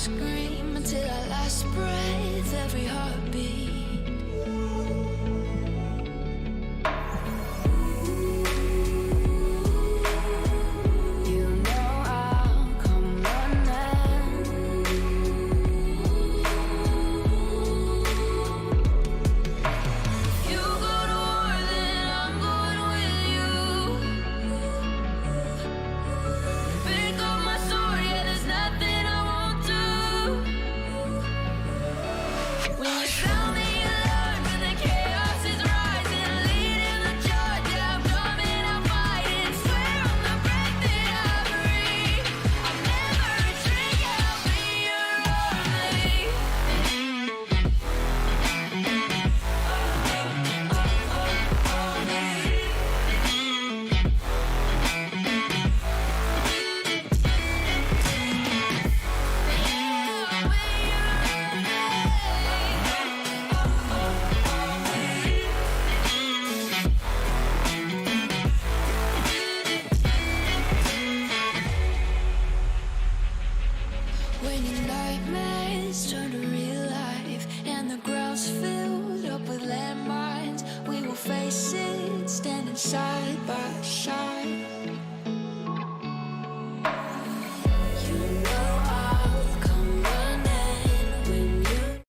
scream until our last breath, every heartbeat. When your nightmares turn to real life and the ground's filled up with landmines, we will face it standing side by side. You know I'll come running when you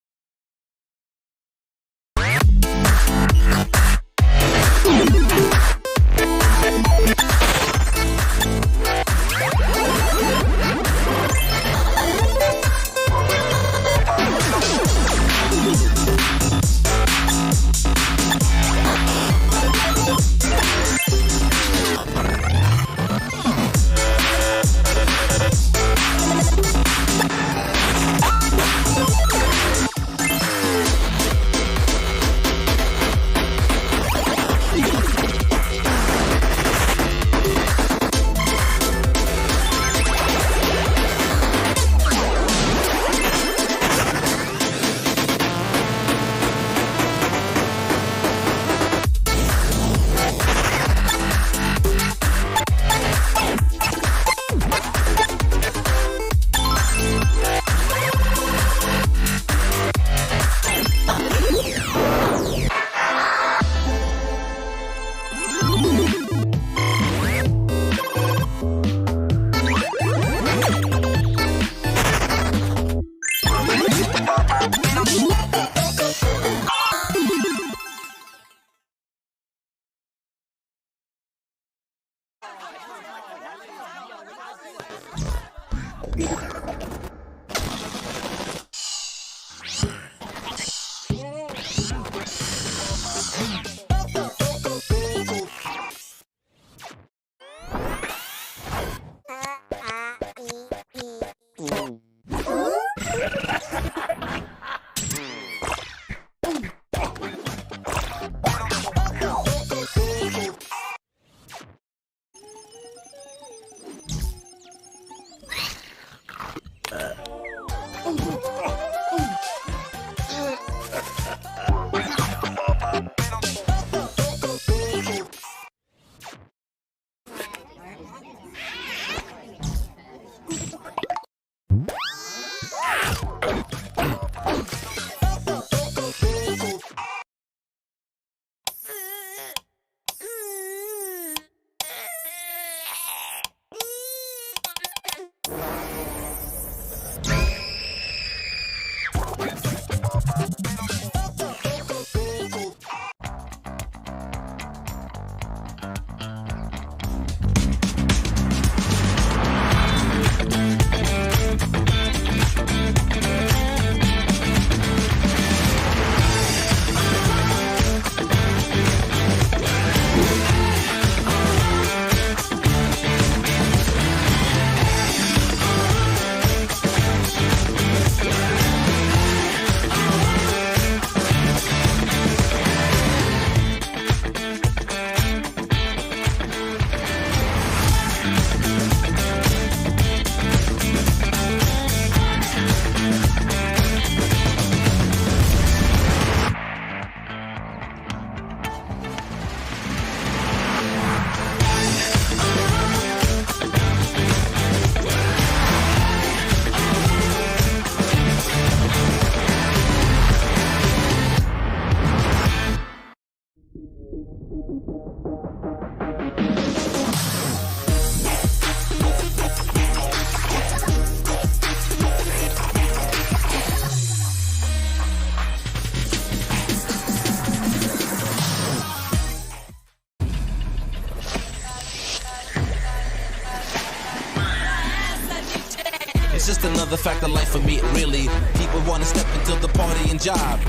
another fact of life for me, really. People wanna step into the party and job.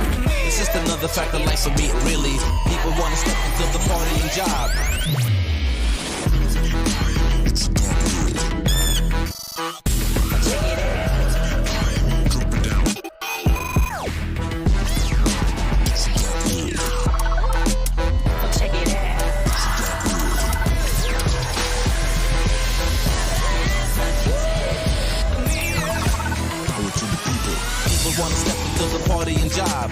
It's just another fact of life for me, really. People wanna step into the party and job. Wanna step into the party and job.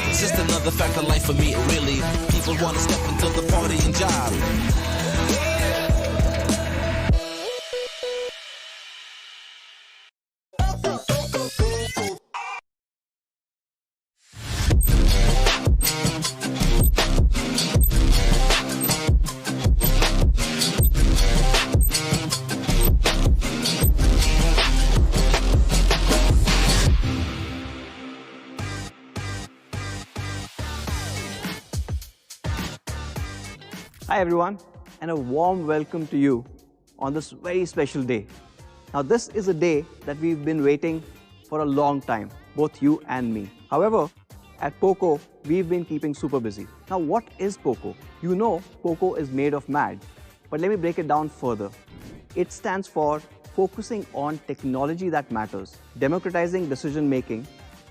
It's just another fact of life for me, really. People wanna step into the party and job. Hi everyone, and a warm welcome to you on this very special day. Now this is a day that we've been waiting for a long time, both you and me. However, at Poco, we've been keeping super busy. Now what is Poco? You know Poco is made of MAD, but let me break it down further. It stands for focusing on technology that matters, democratizing decision making,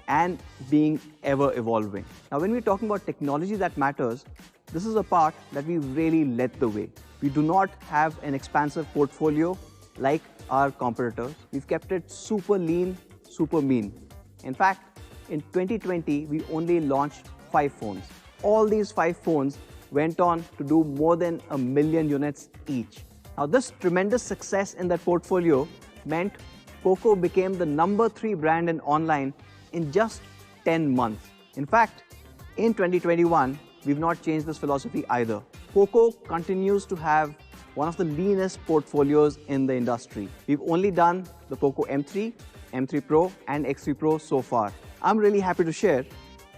and being ever evolving. Now when we're talking about technology that matters, this is a part that we really led the way. We do not have an expansive portfolio like our competitors. We've kept it super lean, super mean. In fact, in 2020, we only launched 5 phones. All these 5 phones went on to do more than 1 million units each. Now, this tremendous success in that portfolio meant Poco became the #3 brand in online in just 10 months. In fact, in 2021, we've not changed this philosophy either. Poco continues to have one of the leanest portfolios in the industry. We've only done the Poco M3, M3 Pro and X3 Pro so far. I'm really happy to share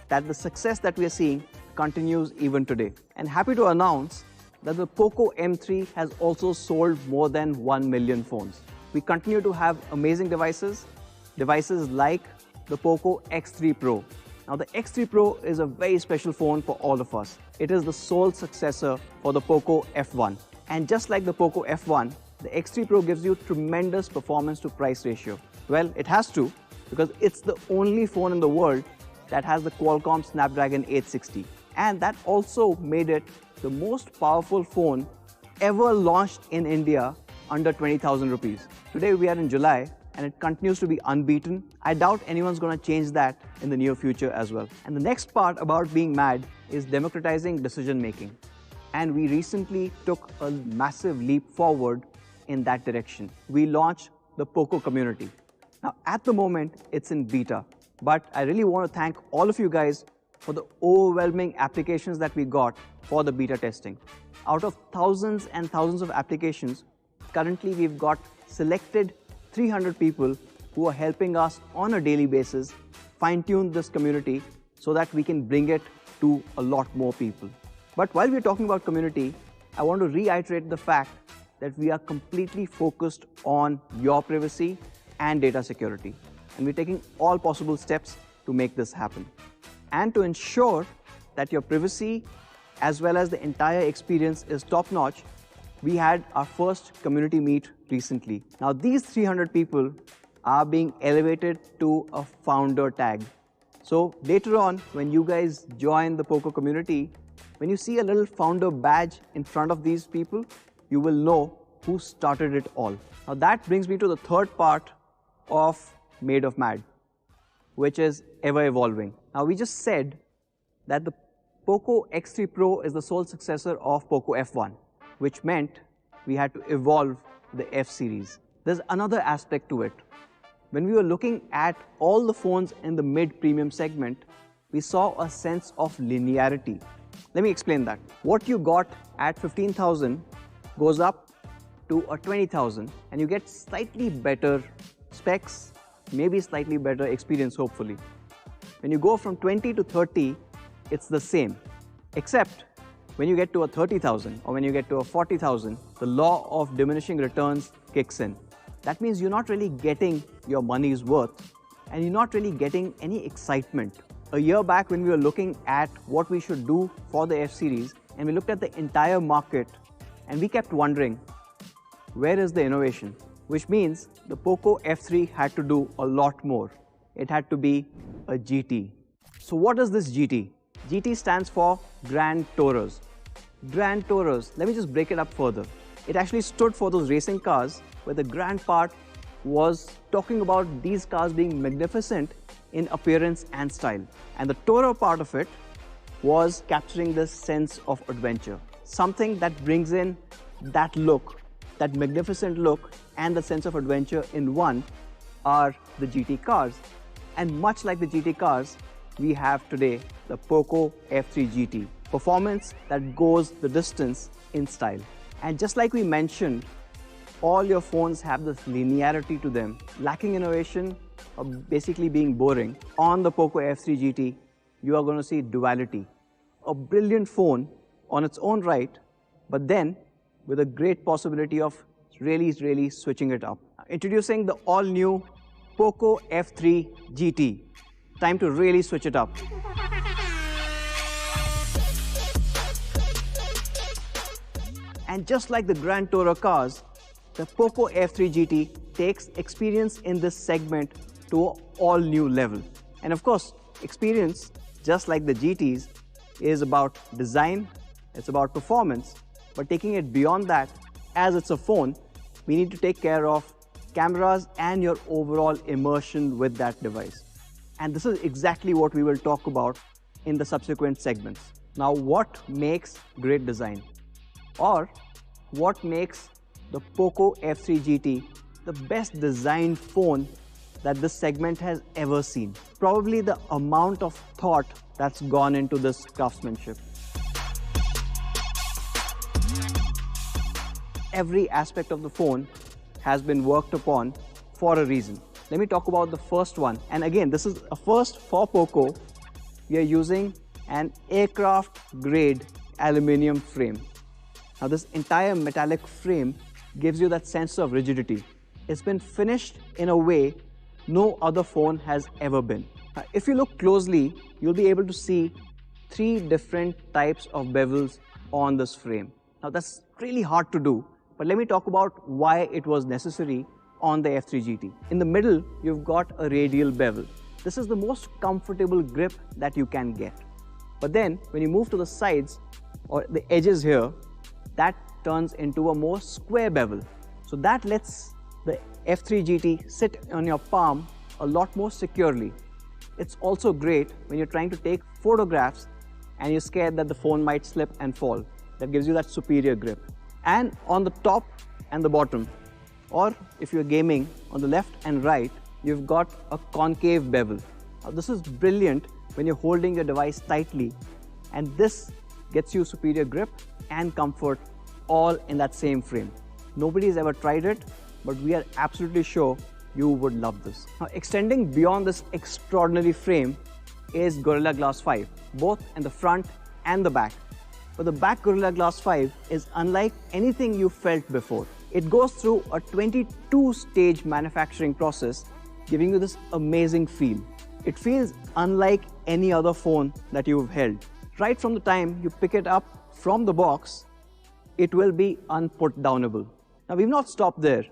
that the success that we are seeing continues even today. And happy to announce that the Poco M3 has also sold more than 1 million phones. We continue to have amazing devices like the Poco X3 Pro. Now the X3 Pro is a very special phone for all of us. It is the sole successor for the Poco F1. And just like the Poco F1, the X3 Pro gives you tremendous performance to price ratio. Well, it has to, because it's the only phone in the world that has the Qualcomm Snapdragon 860. And that also made it the most powerful phone ever launched in India under 20,000 rupees. Today we are in July, and it continues to be unbeaten. I doubt anyone's going to change that in the near future as well. And the next part about being MAD is democratizing decision making. And we recently took a massive leap forward in that direction. We launched the Poco community. Now at the moment, it's in beta, but I really want to thank all of you guys for the overwhelming applications that we got for the beta testing. Out of thousands and thousands of applications, currently we've got selected 300 people who are helping us on a daily basis fine-tune this community so that we can bring it to a lot more people. But while we're talking about community, I want to reiterate the fact that we are completely focused on your privacy and data security. And we're taking all possible steps to make this happen. And to ensure that your privacy as well as the entire experience is top-notch, we had our first community meet recently. Now these 300 people are being elevated to a founder tag. So later on, when you guys join the Poco community, when you see a little founder badge in front of these people, you will know who started it all. Now that brings me to the third part of Made of MAD, which is ever evolving. Now we just said that the Poco X3 Pro is the sole successor of Poco F1, which meant we had to evolve the F series. There's another aspect to it. When we were looking at all the phones in the mid-premium segment, we saw a sense of linearity. Let me explain that. What you got at 15,000 goes up to a 20,000 and you get slightly better specs, maybe slightly better experience hopefully. When you go from 20 to 30, it's the same, except when you get to a 30,000 or when you get to a 40,000, the law of diminishing returns kicks in. that means you're not really getting your money's worth and you're not really getting any excitement. A year back when we were looking at what we should do for the F series, and we looked at the entire market and we kept wondering, where is the innovation? Which means the Poco F3 had to do a lot more. It had to be a GT. So what is this GT? GT stands for Grand Tourers. Grand Tourers, let me just break it up further. It actually stood for those racing cars where the grand part was talking about these cars being magnificent in appearance and style. And the tourer part of it was capturing this sense of adventure. Something that brings in that look, that magnificent look and the sense of adventure in one are the GT cars. And much like the GT cars, we have today the Poco F3 GT. Performance that goes the distance in style. And just like we mentioned, all your phones have this linearity to them, lacking innovation or basically being boring. On the Poco F3 GT, you are going to see duality. A brilliant phone on its own right, but then with a great possibility of really switching it up. Introducing the all-new Poco F3 GT. Time to really switch it up. And just like the Grand Tourer cars, the Poco F3 GT takes experience in this segment to an all-new level. And of course, experience, just like the GTs, is about design, it's about performance, but taking it beyond that, as it's a phone, we need to take care of cameras and your overall immersion with that device. And this is exactly what we will talk about in the subsequent segments. Now, what makes great design? Or what makes the Poco F3 GT the best designed phone that this segment has ever seen? Probably the amount of thought that's gone into this craftsmanship. Every aspect of the phone has been worked upon for a reason. Let me talk about the first one. And again, this is a first for Poco. We are using an aircraft grade aluminum frame. Now this entire metallic frame gives you that sense of rigidity. It's been finished in a way no other phone has ever been. Now, if you look closely, you'll be able to see 3 different types of bevels on this frame. Now that's really hard to do, but let me talk about why it was necessary on the F3 GT. In the middle, you've got a radial bevel. This is the most comfortable grip that you can get. But then when you move to the sides or the edges here, that turns into a more square bevel. So that lets the F3 GT sit on your palm a lot more securely. It's also great when you're trying to take photographs and you're scared that the phone might slip and fall. That gives you that superior grip. And on the top and the bottom, or if you're gaming on the left and right, you've got a concave bevel. Now this is brilliant when you're holding your device tightly, and this gets you superior grip and comfort all in that same frame. Nobody's ever tried it, but we are absolutely sure you would love this. Now extending beyond this extraordinary frame is Gorilla Glass 5, both in the front and the back. But the back Gorilla Glass 5 is unlike anything you felt before. It goes through a 22-stage manufacturing process, giving you this amazing feel. It feels unlike any other phone that you've held. Right from the time you pick it up from the box, it will be unput-downable. Now we've not stopped there.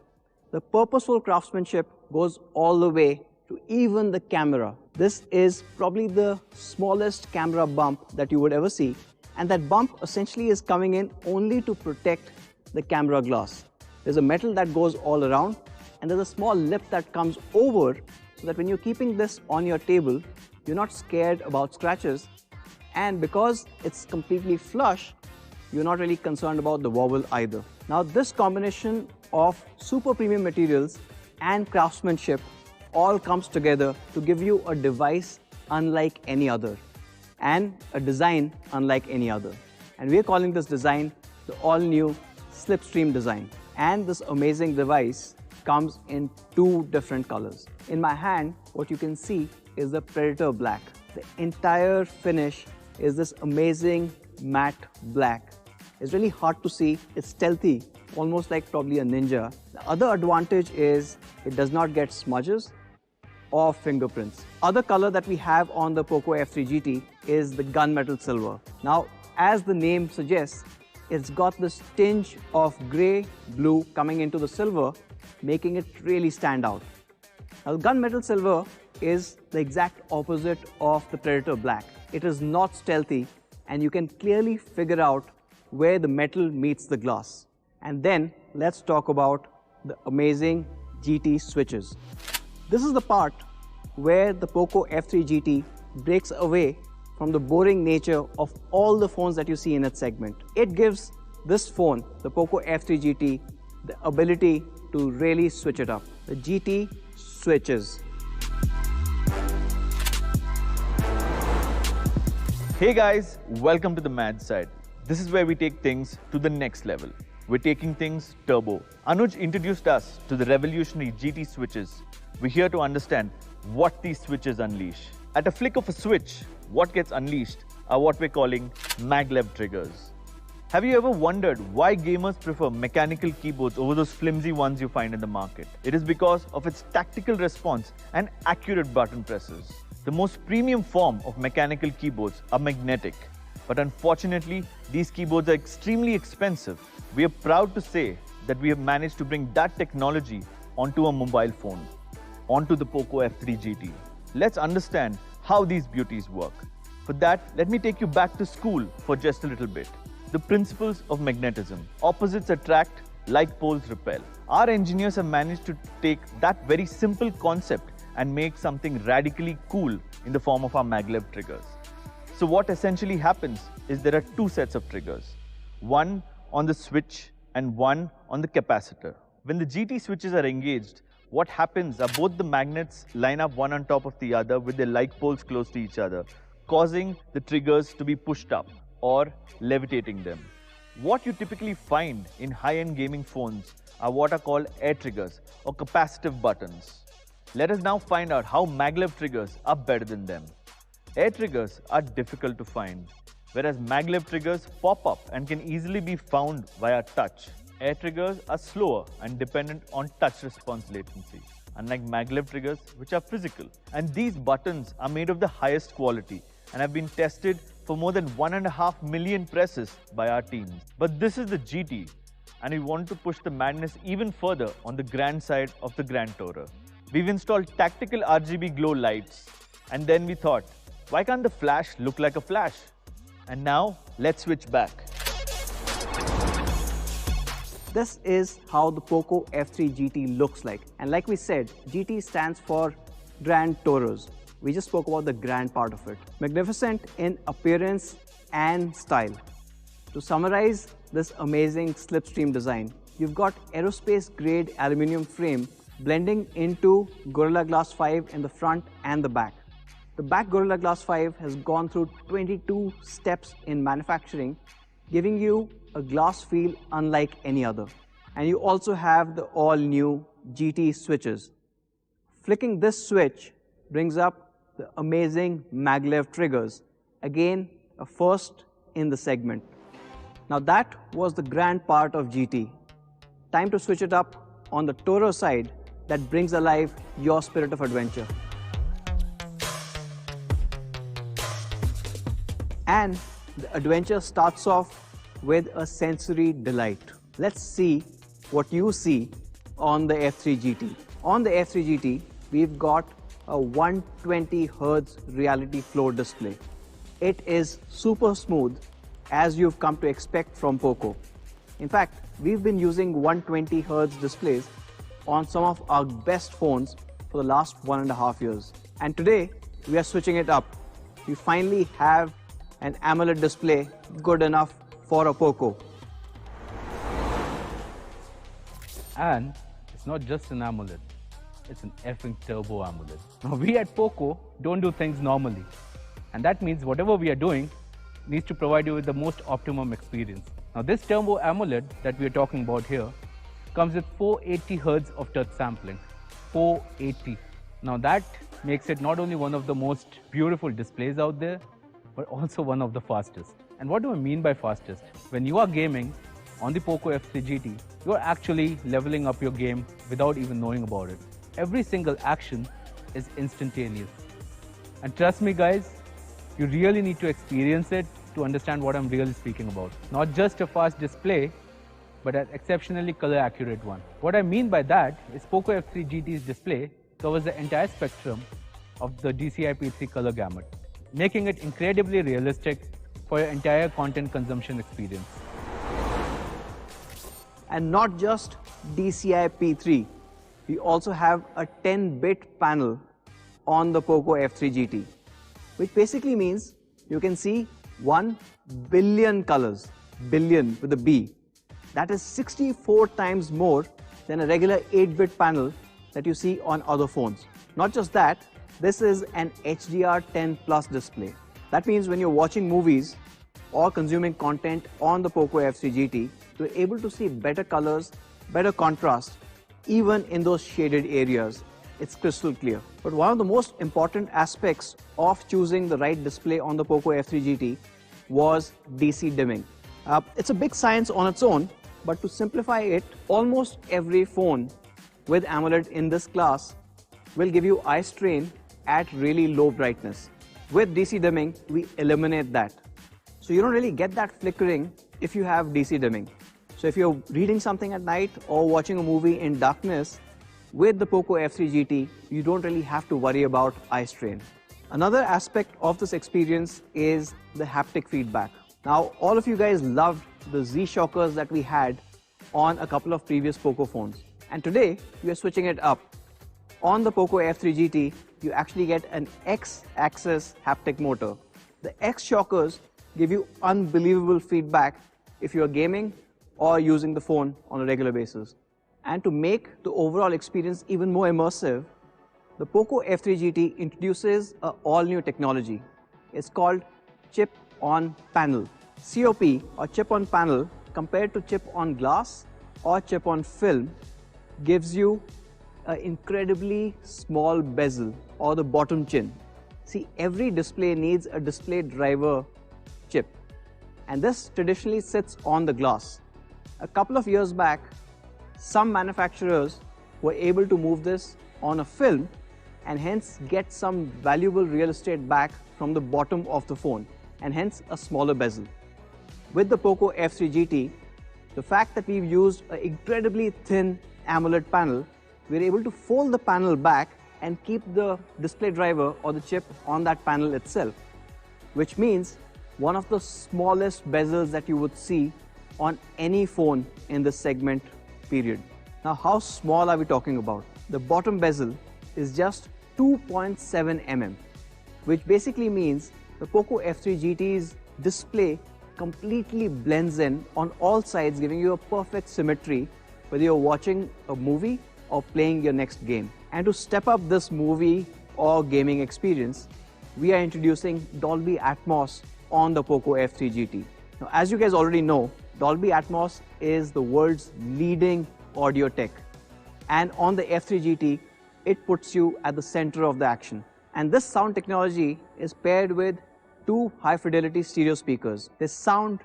The purposeful craftsmanship goes all the way to even the camera. This is probably the smallest camera bump that you would ever see, and that bump essentially is coming in only to protect the camera glass. There's a metal that goes all around, and there's a small lip that comes over so that when you're keeping this on your table, you're not scared about scratches, and because it's completely flush, you're not really concerned about the wobble either. Now this combination of super premium materials and craftsmanship all comes together to give you a device unlike any other and a design unlike any other. And we're calling this design the all-new Slipstream Design. And this amazing device comes in 2 different colors. In my hand, what you can see is the Predator Black. The entire finish is this amazing matte black. It's really hard to see, it's stealthy, almost like probably a ninja. The other advantage is it does not get smudges or fingerprints. Other color that we have on the Poco F3 GT is the gunmetal silver. Now, as the name suggests, it's got this tinge of grey, blue coming into the silver, making it really stand out. Now, gunmetal silver is the exact opposite of the Predator Black. It is not stealthy, and you can clearly figure out where the metal meets the glass. And then let's talk about the amazing GT switches. This is the part where the Poco F3 GT breaks away from the boring nature of all the phones that you see in its segment. It gives this phone, the Poco F3 GT, the ability to really switch it up. The GT switches. Hey guys, welcome to the Mad Side. This is where we take things to the next level. We're taking things turbo. Anuj introduced us to the revolutionary GT switches. We're here to understand what these switches unleash. At a flick of a switch, what gets unleashed are what we're calling Maglev Triggers. Have you ever wondered why gamers prefer mechanical keyboards over those flimsy ones you find in the market? It is because of its tactical response and accurate button presses. The most premium form of mechanical keyboards are magnetic, but unfortunately, these keyboards are extremely expensive. We are proud to say that we have managed to bring that technology onto a mobile phone, onto the Poco F3 GT. Let's understand how these beauties work. For that, let me take you back to school for just a little bit. The principles of magnetism. Opposites attract, like poles repel. Our engineers have managed to take that very simple concept and make something radically cool in the form of our Maglev triggers. So what essentially happens is there are two sets of triggers, one on the switch and one on the capacitor. When the GT switches are engaged, what happens are both the magnets line up one on top of the other with their like poles close to each other, causing the triggers to be pushed up or levitating them. What you typically find in high-end gaming phones are what are called air triggers or capacitive buttons. Let us now find out how Maglev triggers are better than them. Air triggers are difficult to find, whereas Maglev triggers pop up and can easily be found via touch. Air triggers are slower and dependent on touch response latency, unlike Maglev triggers, which are physical. And these buttons are made of the highest quality and have been tested for more than 1.5 million presses by our teams. But this is the GT, and we want to push the madness even further on the grand side of the Grand Tourer. We've installed tactical RGB glow lights, and then we thought, why can't the flash look like a flash? And now, let's switch back. This is how the Poco F3 GT looks like. And like we said, GT stands for Grand Tourers. We just spoke about the grand part of it. Magnificent in appearance and style. To summarize this amazing Slipstream design, you've got aerospace grade aluminum frame blending into Gorilla Glass 5 in the front and the back. The back Gorilla Glass 5 has gone through 22 steps in manufacturing, giving you a glass feel unlike any other. And you also have the all-new GT switches. Flicking this switch brings up the amazing Maglev triggers. Again, a first in the segment. Now that was the grand part of GT. Time to switch it up on the Tourer side that brings alive your spirit of adventure. And the adventure starts off with a sensory delight. Let's see what you see on the F3 GT. On the F3 GT, we've got a 120 Hz reality floor display. It is super smooth, as you've come to expect from Poco. In fact, we've been using 120 Hz displays on some of our best phones for the last 1.5 years. And today, we are switching it up. We finally have an AMOLED display good enough for a Poco. And it's not just an AMOLED, it's an effing turbo AMOLED. Now we at Poco don't do things normally. And that means whatever we are doing needs to provide you with the most optimum experience. Now this turbo AMOLED that we are talking about here comes with 480 Hz of touch sampling. 480. Now that makes it not only one of the most beautiful displays out there, but also one of the fastest. And what do I mean by fastest? When you are gaming on the Poco F3 GT, you're actually leveling up your game without even knowing about it. Every single action is instantaneous. And trust me guys, you really need to experience it to understand what I'm really speaking about. Not just a fast display, but an exceptionally color accurate one. What I mean by that is Poco F3 GT's display covers the entire spectrum of the DCI-P3 color gamut, making it incredibly realistic for your entire content consumption experience. And not just DCI P3, we also have a 10-bit panel on the Poco F3 GT, which basically means you can see 1 billion colors, billion with a B. That is 64 times more than a regular 8-bit panel that you see on other phones. Not just that, this is an HDR10 Plus display. That means when you're watching movies or consuming content on the Poco F3 GT, you're able to see better colors, better contrast, even in those shaded areas. It's crystal clear. But one of the most important aspects of choosing the right display on the Poco F3 GT was DC dimming. It's a big science on its own, but to simplify it, almost every phone with AMOLED in this class will give you eye strain at really low brightness. With DC dimming, we eliminate that. So you don't really get that flickering if you have DC dimming. So if you're reading something at night or watching a movie in darkness, with the Poco F3 GT, you don't really have to worry about eye strain. Another aspect of this experience is the haptic feedback. Now, all of you guys loved the Z-shockers that we had on a couple of previous Poco phones. And today, we are switching it up. On the Poco F3 GT, you actually get an X-axis haptic motor. The X-shockers give you unbelievable feedback if you're gaming or using the phone on a regular basis. And to make the overall experience even more immersive, the Poco F3 GT introduces an all-new technology. It's called chip on panel. COP, or chip on panel, compared to chip on glass or chip on film, gives you an incredibly small bezel or the bottom chin. See, every display needs a display driver chip, and this traditionally sits on the glass. A couple of years back, some manufacturers were able to move this on a film and hence get some valuable real estate back from the bottom of the phone, and hence a smaller bezel. With the Poco F3 GT, the fact that we've used an incredibly thin AMOLED panel, we're able to fold the panel back and keep the display driver or the chip on that panel itself, which means one of the smallest bezels that you would see on any phone in this segment, period. Now, how small are we talking about? The bottom bezel is just 2.7 mm, which basically means the Poco F3 GT's display completely blends in on all sides, giving you a perfect symmetry whether you're watching a movie or playing your next game. And to step up this movie or gaming experience, we are introducing Dolby Atmos on the Poco F3 GT. Now, as you guys already know, Dolby Atmos is the world's leading audio tech. And on the F3 GT, it puts you at the center of the action. And this sound technology is paired with two high-fidelity stereo speakers. They sound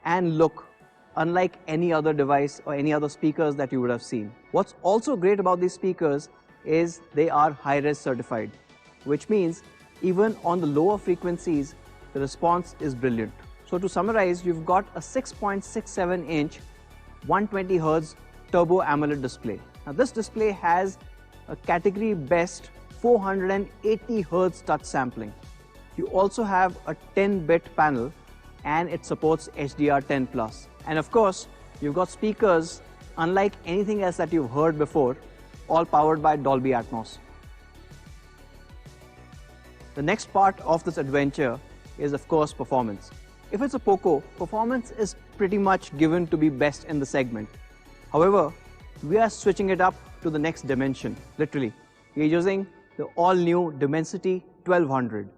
and look unlike any other device or any other speakers that you would have seen. What's also great about these speakers is they are high-res certified, which means even on the lower frequencies, the response is brilliant. So to summarize, you've got a 6.67-inch 120Hz Turbo AMOLED display. Now this display has a category best 480 Hz touch sampling. You also have a 10-bit panel and it supports HDR10+. And of course, you've got speakers unlike anything else that you've heard before, all powered by Dolby Atmos. The next part of this adventure is of course performance. If it's a Poco, performance is pretty much given to be best in the segment. However, we are switching it up to the next dimension, literally. We're using the all-new Dimensity 1200.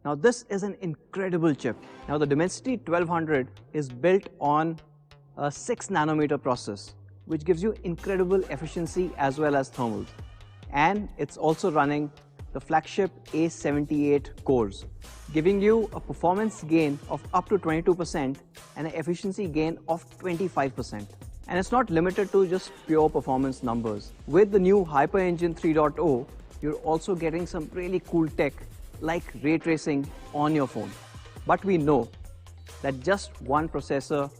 Now this is an incredible chip. Now the Dimensity 1200 is built on a 6nm process, which gives you incredible efficiency as well as thermals. And it's also running the flagship A78 cores, giving you a performance gain of up to 22% and an efficiency gain of 25%. And it's not limited to just pure performance numbers. With the new HyperEngine 3.0, you're also getting some really cool tech like ray tracing on your phone. But we know that just one processor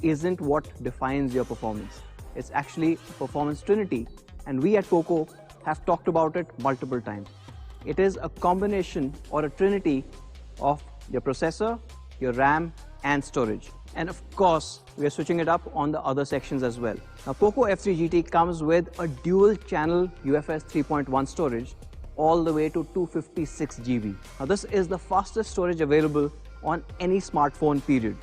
isn't what defines your performance. It's actually a performance trinity, and we at Poco have talked about it multiple times. It is a combination or a trinity of your processor, your RAM, and storage. And of course, we are switching it up on the other sections as well. Now, Poco F3 GT comes with a dual-channel UFS 3.1 storage all the way to 256 GB. Now, this is the fastest storage available on any smartphone, period.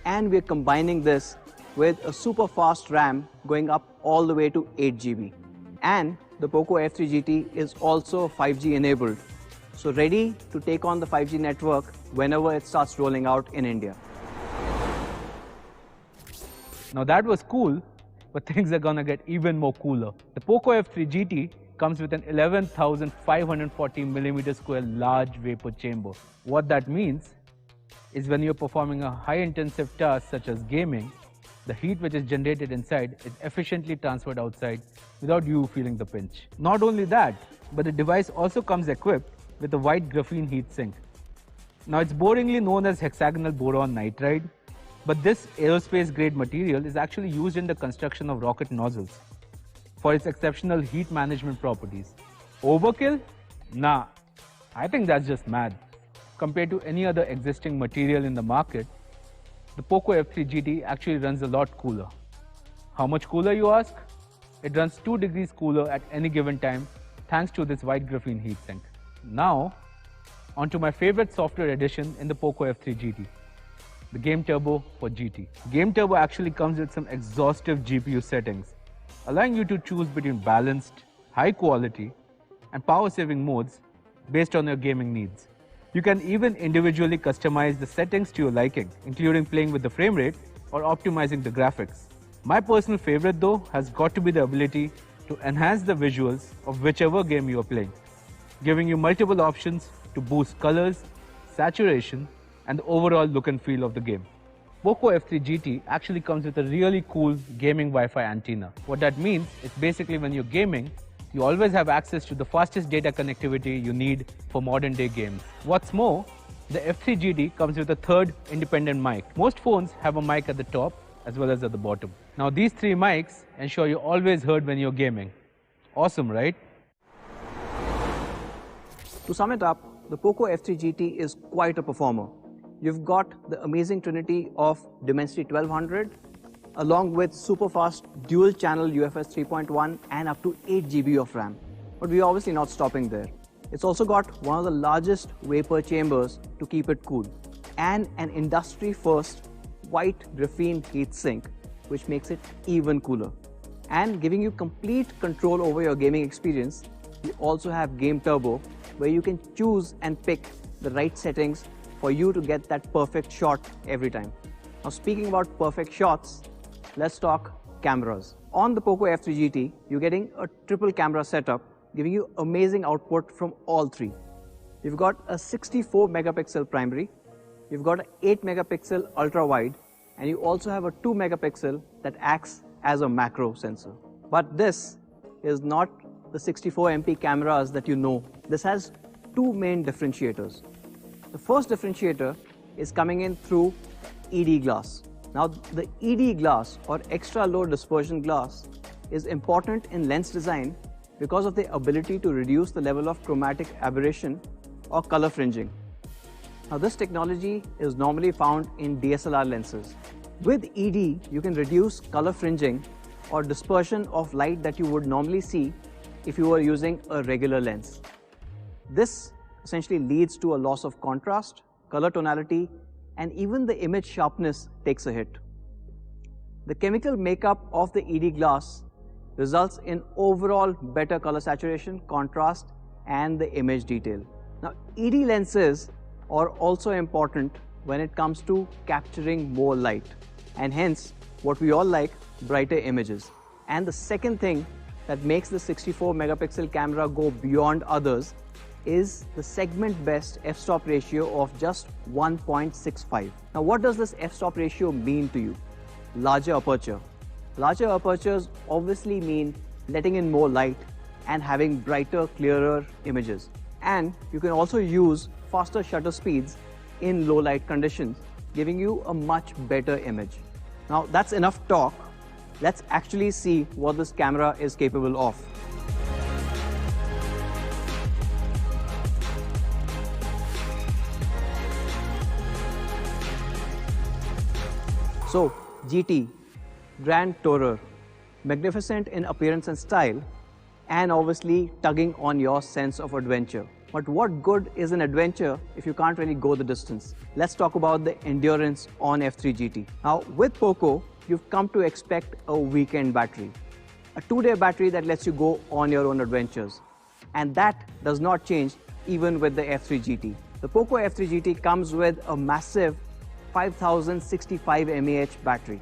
And we're combining this with a super fast RAM going up all the way to 8 GB. And the Poco F3 GT is also 5G enabled, so ready to take on the 5G network whenever it starts rolling out in India. Now that was cool, but things are gonna get even more cooler. The Poco F3 GT comes with an 11,540mm² large vapor chamber. What that means is when you're performing a high-intensive task such as gaming, the heat which is generated inside is efficiently transferred outside without you feeling the pinch. Not only that, but the device also comes equipped with a white graphene heatsink. Now it's boringly known as hexagonal boron nitride, but this aerospace-grade material is actually used in the construction of rocket nozzles for its exceptional heat management properties. Overkill? Nah, I think that's just mad. Compared to any other existing material in the market, the Poco F3 GT actually runs a lot cooler. How much cooler, you ask? It runs 2 degrees cooler at any given time thanks to this white graphene heatsink. Now, onto my favorite software addition in the Poco F3 GT, the Game Turbo for GT. Game Turbo actually comes with some exhaustive GPU settings, allowing you to choose between balanced, high quality, and power saving modes based on your gaming needs. You can even individually customize the settings to your liking, including playing with the frame rate or optimizing the graphics. My personal favorite though has got to be the ability to enhance the visuals of whichever game you are playing, giving you multiple options to boost colors, saturation, and the overall look and feel of the game. Poco F3 GT actually comes with a really cool gaming Wi-Fi antenna. What that means is basically when you're gaming, you always have access to the fastest data connectivity you need for modern day games. What's more, the F3 GT comes with a third independent mic. Most phones have a mic at the top as well as at the bottom. Now these 3 mics ensure you're always heard when you're gaming. Awesome, right? To sum it up, the Poco F3 GT is quite a performer. You've got the amazing trinity of Dimensity 1200 along with super fast dual channel UFS 3.1 and up to 8 GB of RAM. But we're obviously not stopping there. It's also got one of the largest vapor chambers to keep it cool and an industry first white graphene heatsink, which makes it even cooler. And giving you complete control over your gaming experience, we also have Game Turbo, where you can choose and pick the right settings for you to get that perfect shot every time. Now speaking about perfect shots, let's talk cameras. On the Poco F3 GT, you're getting a triple camera setup, giving you amazing output from all 3. You've got a 64 megapixel primary, you've got an 8 megapixel ultra wide, and you also have a 2 megapixel that acts as a macro sensor. But this is not the 64 MP cameras that you know. This has 2 main differentiators. The first differentiator is coming in through ED glass. Now, the ED glass or extra low dispersion glass is important in lens design because of the ability to reduce the level of chromatic aberration or color fringing. Now, this technology is normally found in DSLR lenses. With ED, you can reduce color fringing or dispersion of light that you would normally see if you were using a regular lens. This essentially leads to a loss of contrast, color tonality, and even the image sharpness takes a hit. The chemical makeup of the ED glass results in overall better color saturation, contrast, and the image detail. Now, ED lenses are also important when it comes to capturing more light, and hence what we all like, brighter images. And the second thing that makes the 64 megapixel camera go beyond others is the segment best f-stop ratio of just 1.65. Now what does this f-stop ratio mean to you? Larger aperture, Larger apertures obviously mean letting in more light and having brighter, clearer images. And you can also use faster shutter speeds in low light conditions, giving you a much better image. Now that's enough talk. Let's actually see what this camera is capable of. So, GT, Grand Tourer, magnificent in appearance and style, and obviously tugging on your sense of adventure. But what good is an adventure if you can't really go the distance? Let's talk about the endurance on F3 GT. Now, with Poco, you've come to expect a weekend battery, a 2-day battery that lets you go on your own adventures. And that does not change even with the F3 GT. The Poco F3 GT comes with a massive 5065 mAh battery.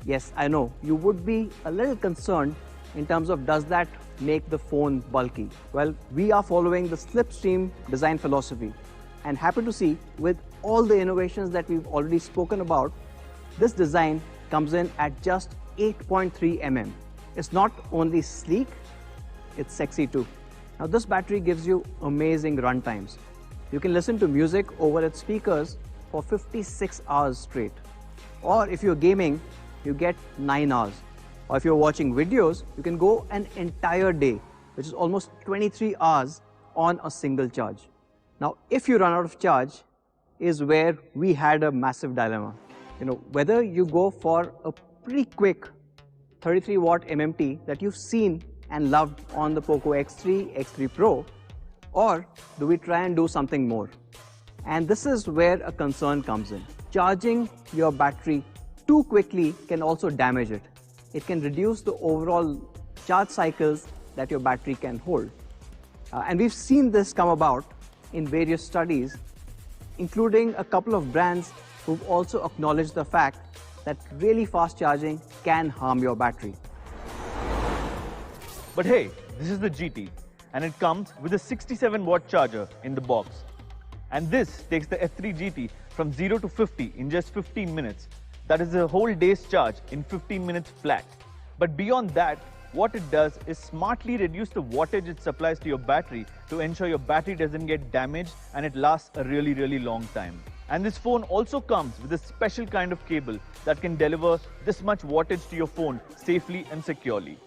Yes, I know, you would be a little concerned in terms of does that make the phone bulky? Well, we are following the Slipstream Design philosophy and happy to see with all the innovations that we've already spoken about, this design comes in at just 8.3 mm. It's not only sleek, it's sexy too. Now this battery gives you amazing run times. You can listen to music over its speakers for 56 hours straight. Or if you're gaming, you get 9 hours. Or if you're watching videos, you can go an entire day, which is almost 23 hours on a single charge. Now, if you run out of charge, is where we had a massive dilemma. Whether you go for a pretty quick 33 watt MMT that you've seen and loved on the Poco X3, X3 Pro, or do we try and do something more? And this is where a concern comes in. Charging your battery too quickly can also damage it. It can reduce the overall charge cycles that your battery can hold. And we've seen this come about in various studies, including a couple of brands who've also acknowledged the fact that really fast charging can harm your battery. But hey, this is the GT, and it comes with a 67 watt charger in the box. And this takes the F3 GT from 0 to 50 in just 15 minutes. That is a whole day's charge in 15 minutes flat. But beyond that, what it does is smartly reduce the wattage it supplies to your battery to ensure your battery doesn't get damaged and it lasts a really, really long time. And this phone also comes with a special kind of cable that can deliver this much wattage to your phone safely and securely.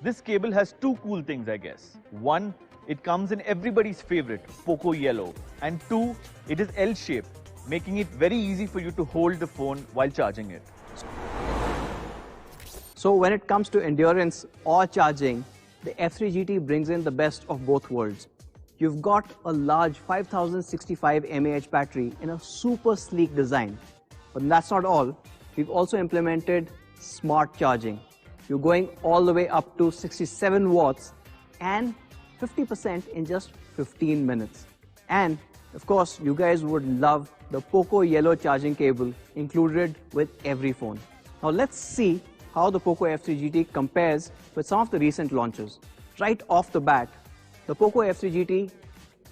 This cable has two cool things, I guess. One, it comes in everybody's favorite, Poco Yellow. And two, it is L-shaped, making it very easy for you to hold the phone while charging it. So when it comes to endurance or charging, the F3 GT brings in the best of both worlds. You've got a large 5065 mAh battery in a super sleek design. But that's not all. We've also implemented smart charging. You're going all the way up to 67 watts and 50% in just 15 minutes. And of course, you guys would love the Poco Yellow charging cable included with every phone. Now let's see how the Poco F3 GT compares with some of the recent launches. Right off the bat, the Poco F3 GT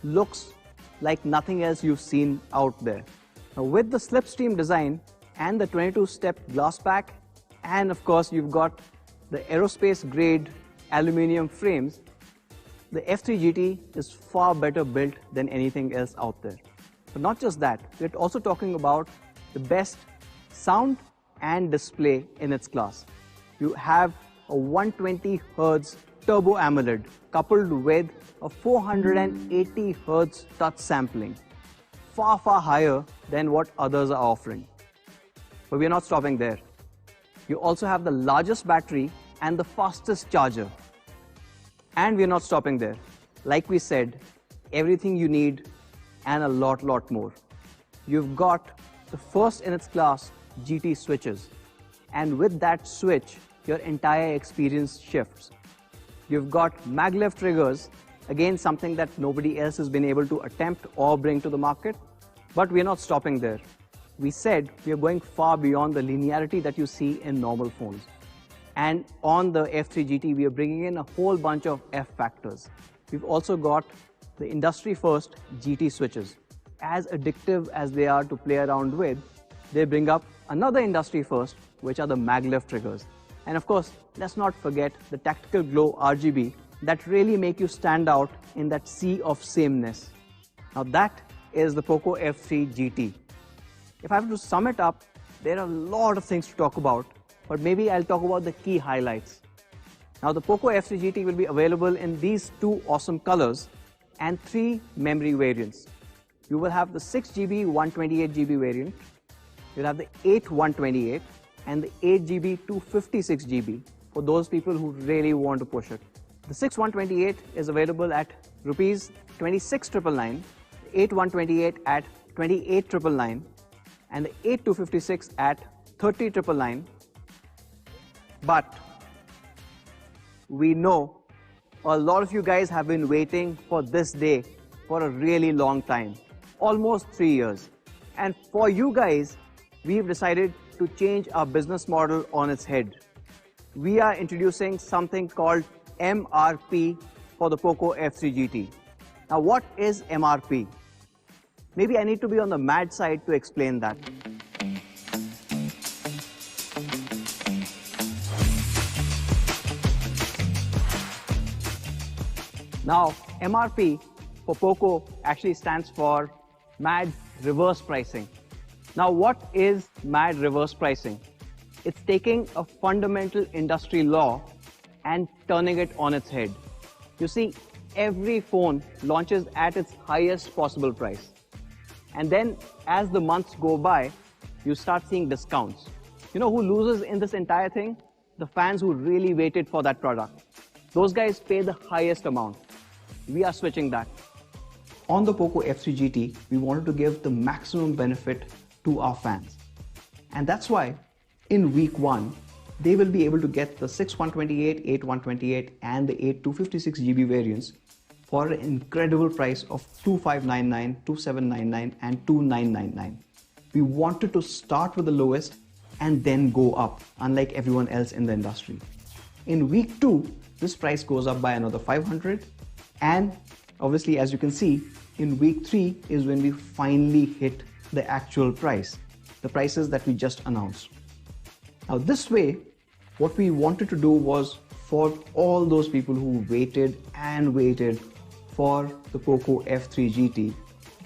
looks like nothing else you've seen out there. Now with the Slipstream design and the 22-step glass pack, and of course you've got the aerospace grade aluminium frames, the F3 GT is far better built than anything else out there. But not just that, we're also talking about the best sound and display in its class. You have a 120 Hz Turbo AMOLED coupled with a 480 Hz touch sampling, far higher than what others are offering. But we're not stopping there. You also have the largest battery and the fastest charger. And we're not stopping there. Like we said, everything you need and a lot more. You've got the first in its class GT switches. And with that switch, your entire experience shifts. You've got Maglev Triggers, again something that nobody else has been able to attempt or bring to the market. But we're not stopping there. We said we're going far beyond the linearity that you see in normal phones. And on the F3 GT, we are bringing in a whole bunch of F factors. We've also got the industry-first GT switches. As addictive as they are to play around with, they bring up another industry first, which are the Maglev triggers. And of course, let's not forget the Tactical Glow RGB that really make you stand out in that sea of sameness. Now that is the Poco F3 GT. If I have to sum it up, there are a lot of things to talk about, but maybe I'll talk about the key highlights. Now the Poco F3 GT will be available in these two awesome colors and 3 memory variants. You will have the 6GB 128GB variant, you'll have the 8 128 and the 8GB 256GB for those people who really want to push it. The 6 128 is available at rupees 26,999, the 8 128 at 28,999 and the 8 256 at 30,999. But we know a lot of you guys have been waiting for this day for a really long time, almost 3 years. And for you guys, we've decided to change our business model on its head. We are introducing something called MRP for the Poco F3 GT. Now what is MRP? Maybe I need to be on the mad side to explain that. Now, MRP for Poco actually stands for Mad Reverse Pricing. Now, what is Mad Reverse Pricing? It's taking a fundamental industry law and turning it on its head. You see, every phone launches at its highest possible price. And then, as the months go by, you start seeing discounts. You know who loses in this entire thing? The fans who really waited for that product. Those guys pay the highest amount. We are switching that. On the Poco F3 GT, we wanted to give the maximum benefit to our fans. And that's why in week 1, they will be able to get the 6 128, 8 128 and the 8 256GB variants for an incredible price of 2599, 2799 and 2999. We wanted to start with the lowest and then go up, unlike everyone else in the industry. In week 2, this price goes up by another 500, and obviously, as you can see, in week 3 is when we finally hit the actual price, the prices that we just announced. Now this way, what we wanted to do was for all those people who waited and waited for the Poco F3 GT,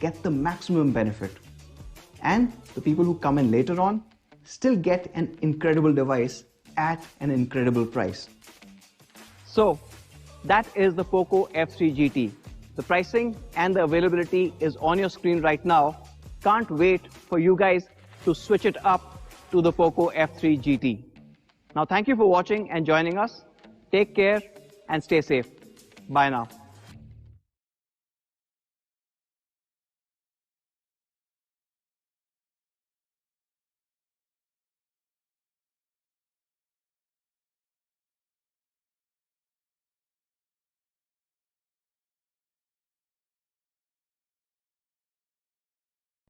get the maximum benefit. And the people who come in later on still get an incredible device at an incredible price. So that is the Poco F3 GT. The pricing and the availability is on your screen right now. Can't wait for you guys to switch it up to the Poco F3 GT. Now thank you for watching and joining us. Take care and stay safe. Bye now.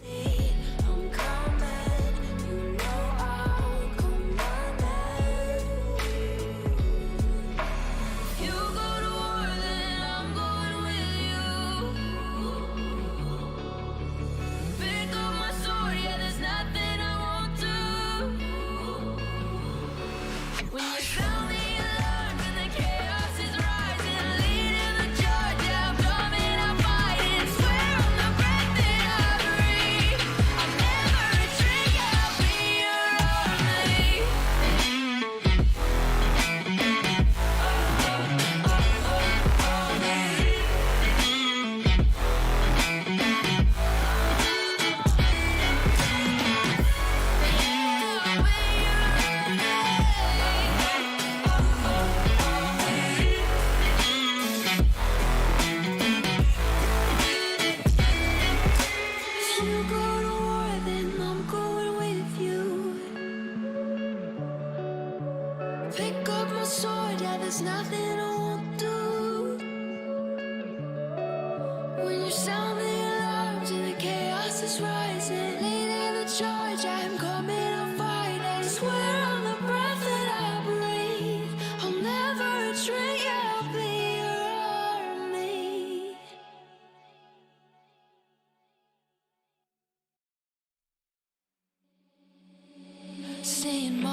I'm coming, you know I'll come running. If you go to war, then I'm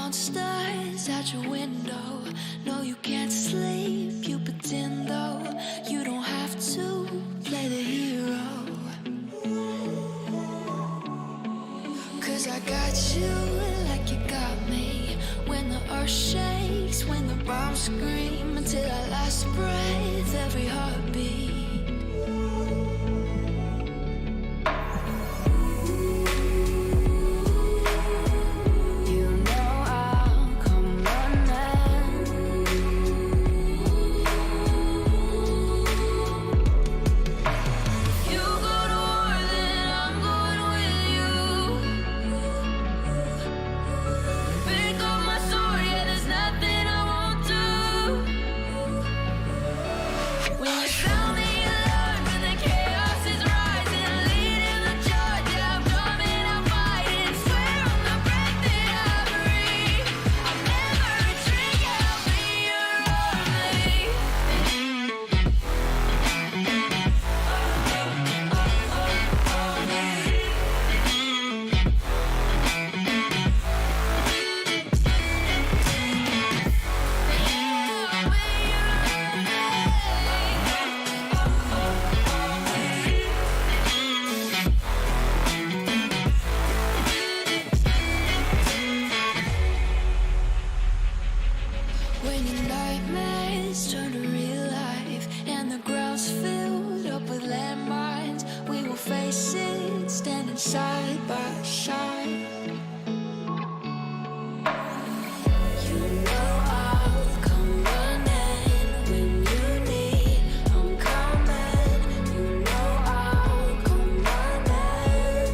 monsters out your window. No, you can't sleep, you pretend though. You don't have to play the hero. 'Cause I got you like you got me. When the earth shakes, when the bombs scream, until our last breath, every heartbeat. When your nightmares turn to real life and the ground's filled up with landmines, we will face it standing side by side. You know I'll come running when you need. I'm coming. You know I'll come running.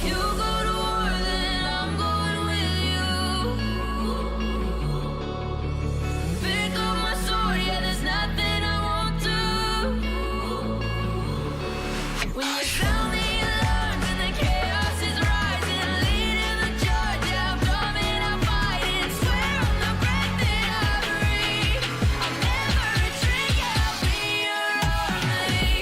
You go to war, then I'm going with you. Pick up my sword, yeah, there's nothing I won't do. When you sound the alarm and the chaos is rising, leading the charge, yeah, I'm coming, I'm fighting. Swear on the breath that I breathe, I'll never retreat, yeah, I'll be your army.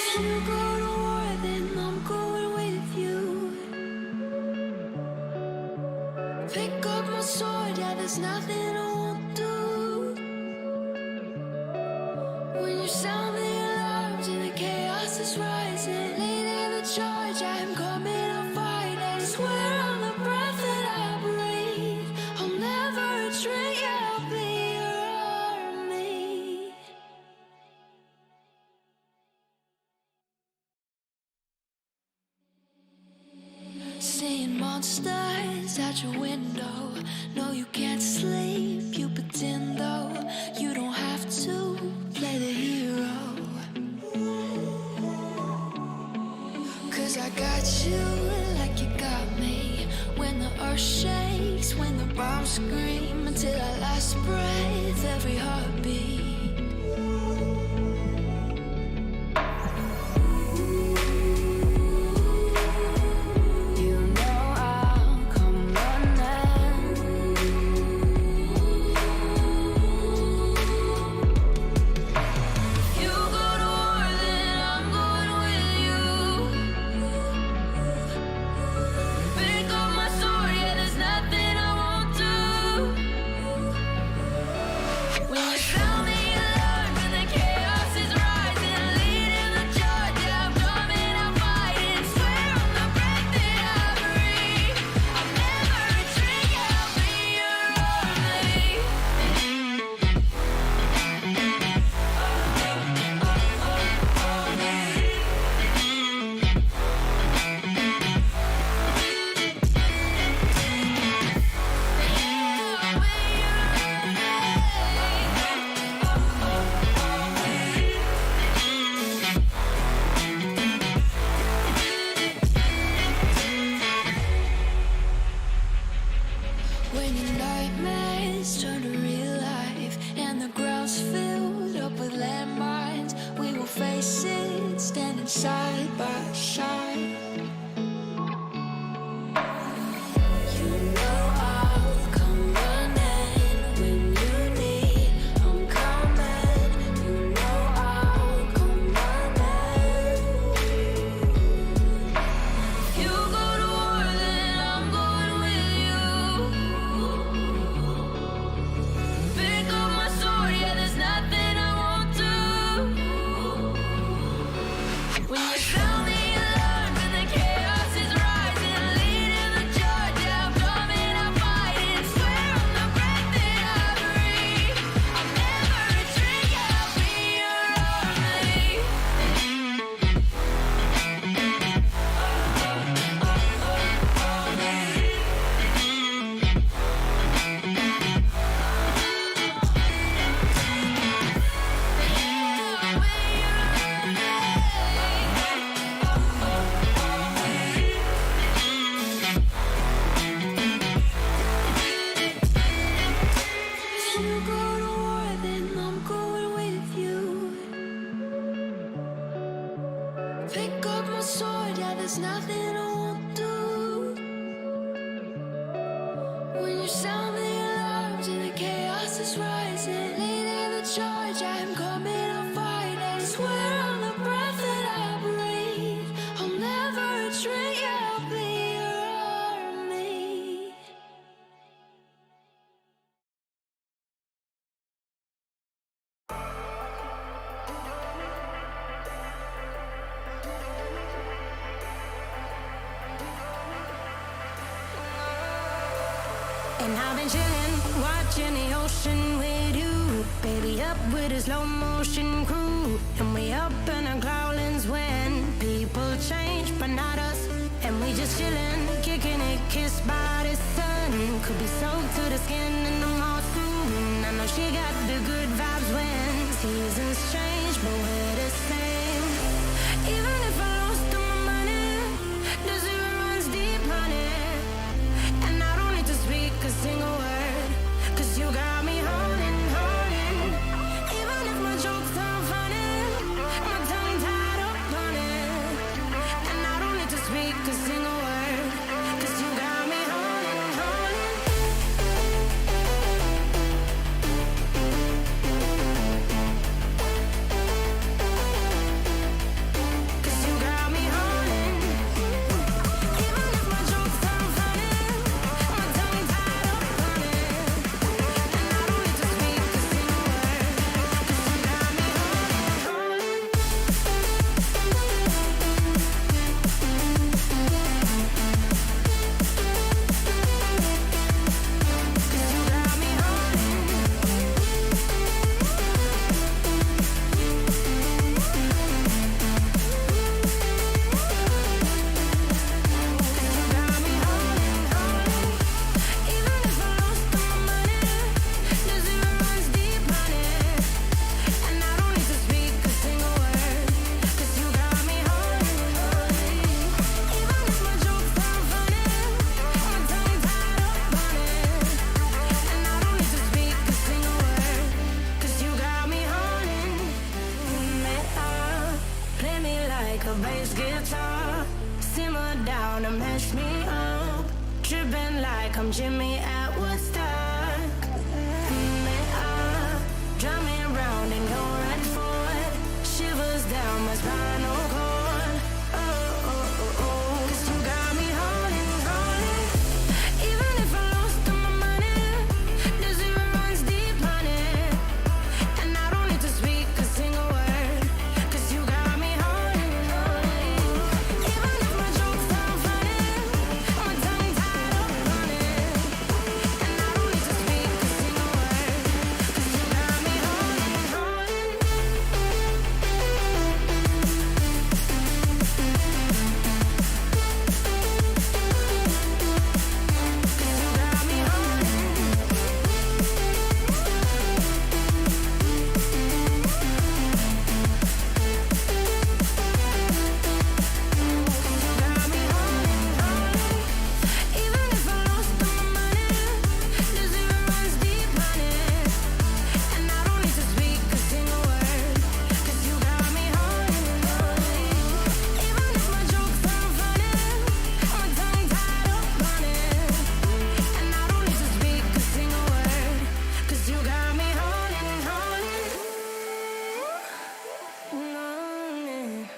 If you go to war, then I'm going with you. Pick up my sword, yeah, there's nothing I won't do. When you sound the alarms and the chaos is rising, leading the charge, I'm coming, I'm fighting. Swear on the breath that I breathe, I'll never retreat, yeah, I'll be your army. Seeing monsters out your window. No, you can't sleep, you pretend though. You don't have to play the hero. 'Cause I got you like you got me. When the earth shakes, when the bombs scream, until our last breath, every heartbeat. You know I'll come running. You go to war, then I'm going with you. Pick up my sword, yeah, there's nothing I won't do. When you sound the alarm and the chaos is rising, leading the charge, yeah, I'm coming, I'm fighting. Swear on the breath that I breathe, I'll never retreat, yeah, I'll be your army. When your nightmares turn to real life and the ground When you sound the alarms and the chaos is rising, leading the charge, I am coming, I'll fight and swear on the breath that I breathe, I'll never retreat, yeah, I'll be your army. And I've been chillin', watching the ocean with you. Baby, up with a slow motion crew. And we up in our growlings when people change, but not us. And we just chillin', kicking it, kissed by the sun. Could be soaked to the skin in the mall soon. I know she got the good vibes when seasons change, but we're the same. Even if I lost all my money, the zero runs deep, honey. And I don't need to speak a single word, 'cause you got me holding, holding. Even if my jokes aren't funny, my tongue tied up on it. And I don't need to speak a single word, 'cause you got me holding, holding. 'Cause you got me holding. Even if my jokes aren't funny, my tongue tied up on it. And I don't need to speak a single word, 'cause you got me holding, holding. 'Cause you got me holding. 'Cause you got me holding, holding. Even if I lost all my money, the zero runs deep, honey. And I don't need to speak a single word, 'cause you got me holding, holding. Even if my jokes aren't funny, my tongue tied up on it. And I don't need to speak a single word, 'cause you got me holding me up. Play me like a bass guitar, simmer down and mash me up. Tripping like I'm Jimmy at Woodstock. Me up, drumming round and go right for it. Shivers down my spinal cord. Oh, oh, oh, oh. 'Cause you got me holding, holding. Even if I lost all my money, the zero runs deep, honey. And I don't need to speak a single word, 'cause you got me holding, holding. Even if my jokes aren't funny, my tongue tied up on it. And I don't need to speak a single word, 'cause you got me holding, holding. 'Cause you got me holding. 'Cause you got me holding, holding. Even if I lost all my money, the zero runs deep, honey. And I don't need to speak a single word, 'cause you got me holding, holding. Even if my jokes aren't funny, my tongue tied up on it. And I don't need to speak a single word, 'cause you got me holding, holding. Holding.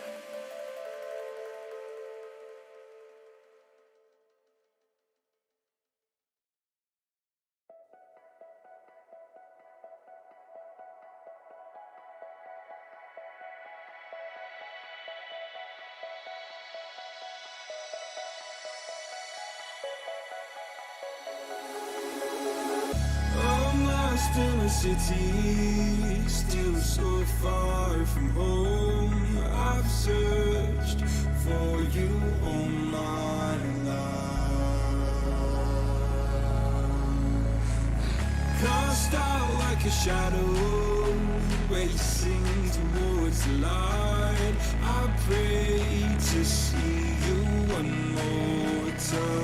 I'm lost in a city, still so far from home. I've searched for you all my life. Cast out like a shadow, racing towards the light. I pray to see you one more time.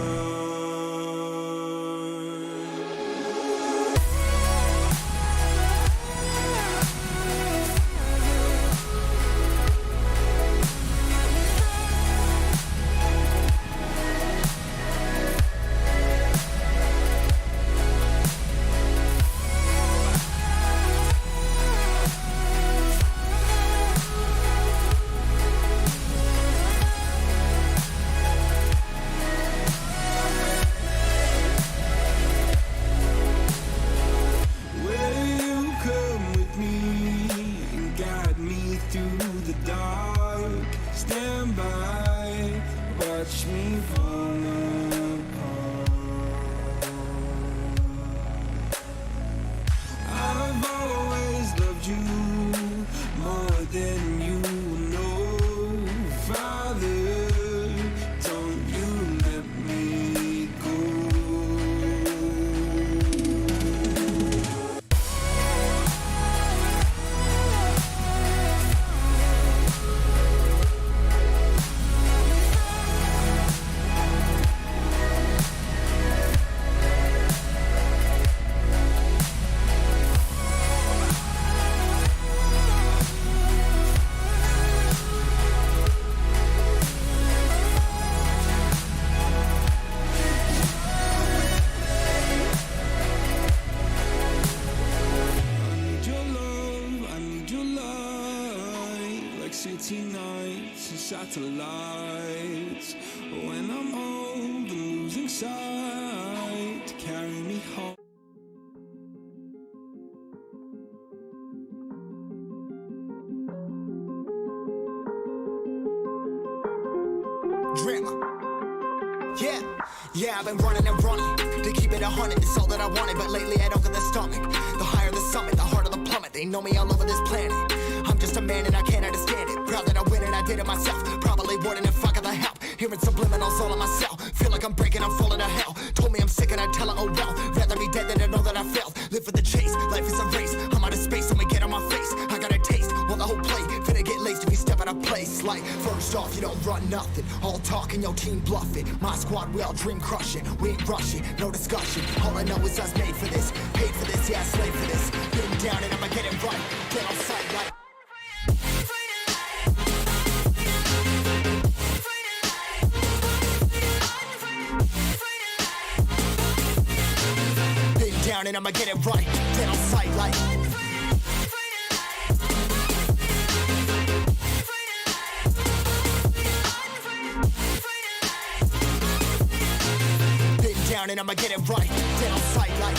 empty nights and satellites. When I'm old and losing sight, carry me home. Drama. Yeah, I've been running and running to keep it 100. It's all that I wanted, but lately I don't get the stomach. The higher the summit, the harder the plummet. They know me all over this planet. I'm just a man and I can't understand it. Proud that I win and I did it myself. Probably wouldn't if I got the help. Hearing subliminals all on myself. Feel like I'm breaking, I'm falling to hell. Told me I'm sick and I tell her, oh well. Rather be dead than to know that I failed. Live for the chase, life is a race. I'm out of space, I'ma get on my face. I got a taste, want the whole plate. Finna get laced if you step out of place. Like, first off, you don't run nothing. All talking, your team bluffing. My squad, we all dream crushing. We ain't rushing, no discussion. All I know is us made for this. Paid for this, yeah, slave for this. Been down and I'ma get it right. Get on sight like. Down and I'ma get it right. Dead on sight like. Been down and I'ma get it right. Dead on sight like.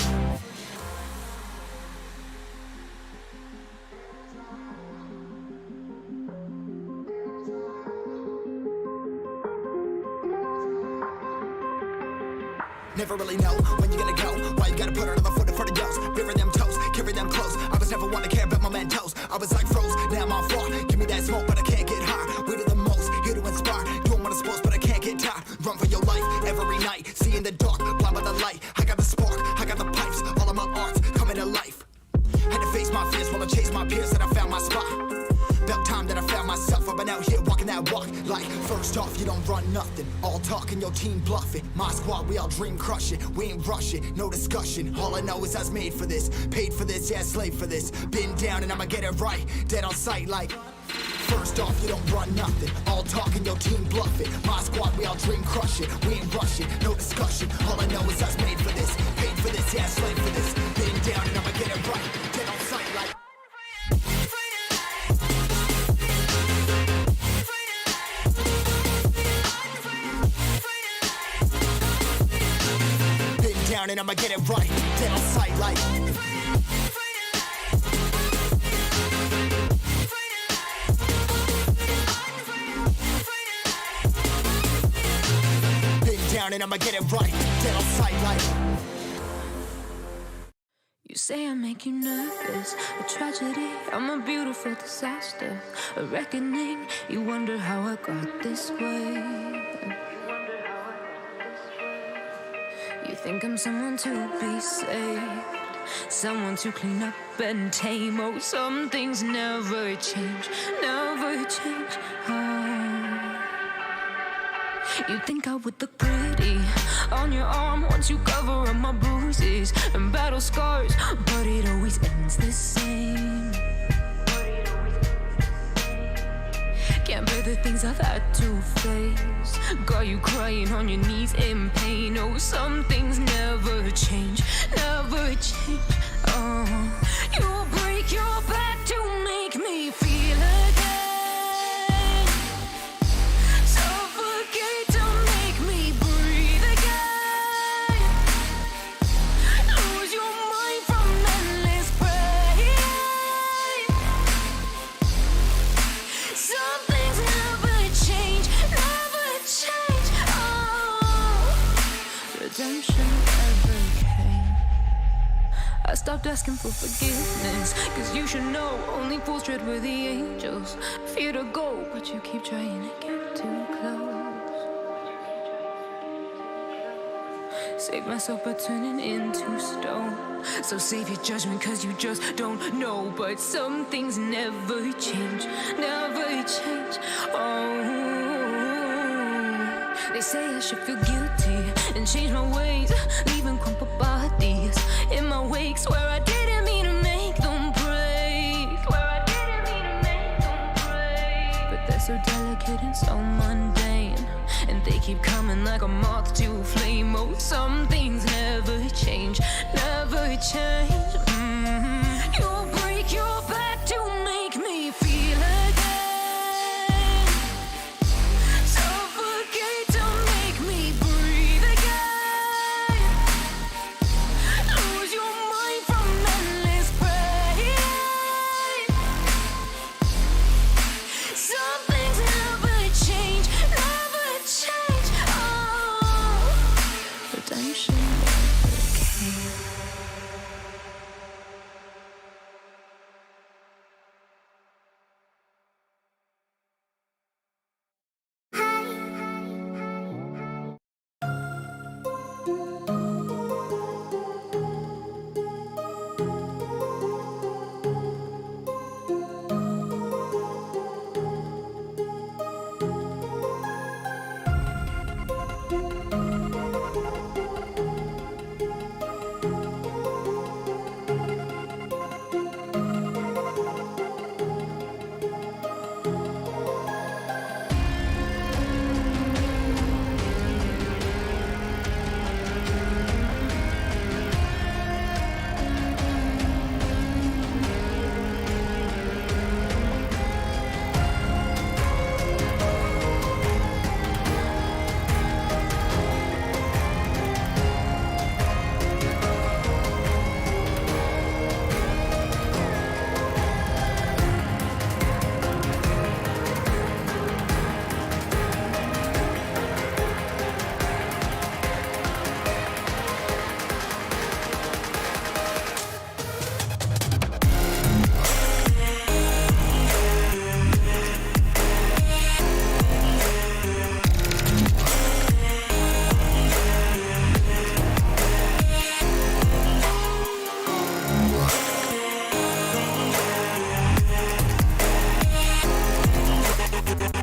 Never really know when you're gonna go. Why you gotta put another foot in front of yours? Bury them toes, carry them close. I was never one to care about my mentos. I was like froze, now I'm on floor. Give me that smoke, but I can't get high. We do the most, here to inspire. Doing what I'm supposed, but I can't get tired. Run for your life every night. See in the dark, blind by the light. I got the spark, I got the pipes. All of my arts coming to life. Had to face my fears while I chased my peers, and I found my spot. About time that I found myself. I've been out here walking that walk. Like, first off, you don't run nothing. All talking, your team bluffing. My squad, we all dream crushing. We ain't rushing, no discussion. All I know is I was made for this. Paid for this, yeah, slave for this. Been down and I'ma get it right. Dead on sight like. First off, you don't run nothing. All talking, your team bluffing. My squad, we all dream crushing. We ain't rushing, no discussion. All I know is I was made for this. Paid for this, yeah, slave for this. Been down and I'ma get it right. Dead on sight like. Down and I'ma get it right. Dead on sight like. Been down and I'ma get it right. Dead on sight like. You say I make you nervous, a tragedy, I'm a beautiful disaster, a reckoning. You wonder how I got this way. You think I'm someone to be saved, someone to clean up and tame. Oh, some things never change, never change. Oh. You think I would look pretty on your arm once you cover up my bruises and battle scars, but it always ends the same. Can't bear the things I've had to face. Got you crying on your knees in pain. Oh, some things never change, never change. Oh, you'll break your back to make me feel again. Suffocate to make me breathe again. Lose your mind from endless pain. Some things never change, never change. Oh, redemption never came. I stopped asking for forgiveness, cause you should know only fools tread where the angels fear to go, but you keep trying to get too close. Save myself by turning into stone. So save your judgment cause you just don't know. But some things never change, never change. Oh, they say I should feel guilty and change my ways, leaving crumpled bodies in my wake. Swear I didn't mean to make them break. Swear I didn't mean to make them break. But they're so delicate and so mundane, and they keep coming like a moth to a flame. Oh, some things never change, never change. You'll break your back to make me feel again. motion. Okay.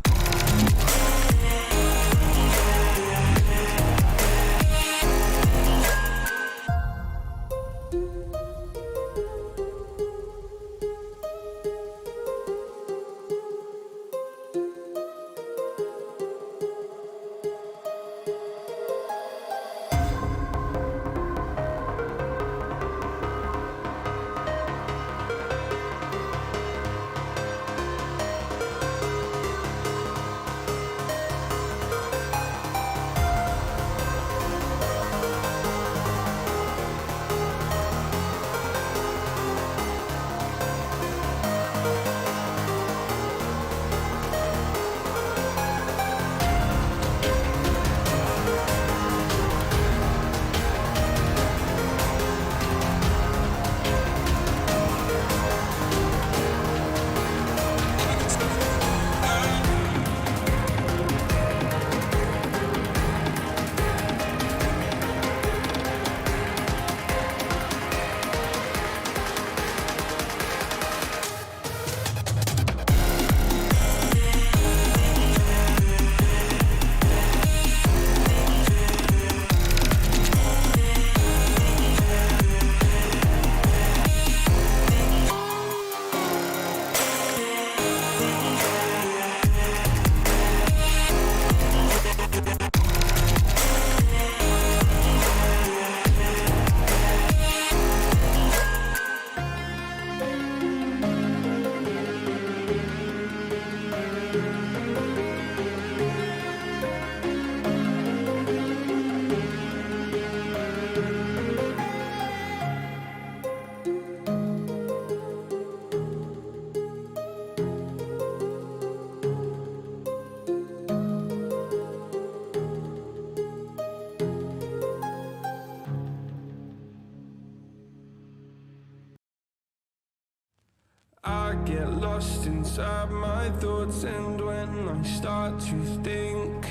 I get lost inside my thoughts, and when I start to think,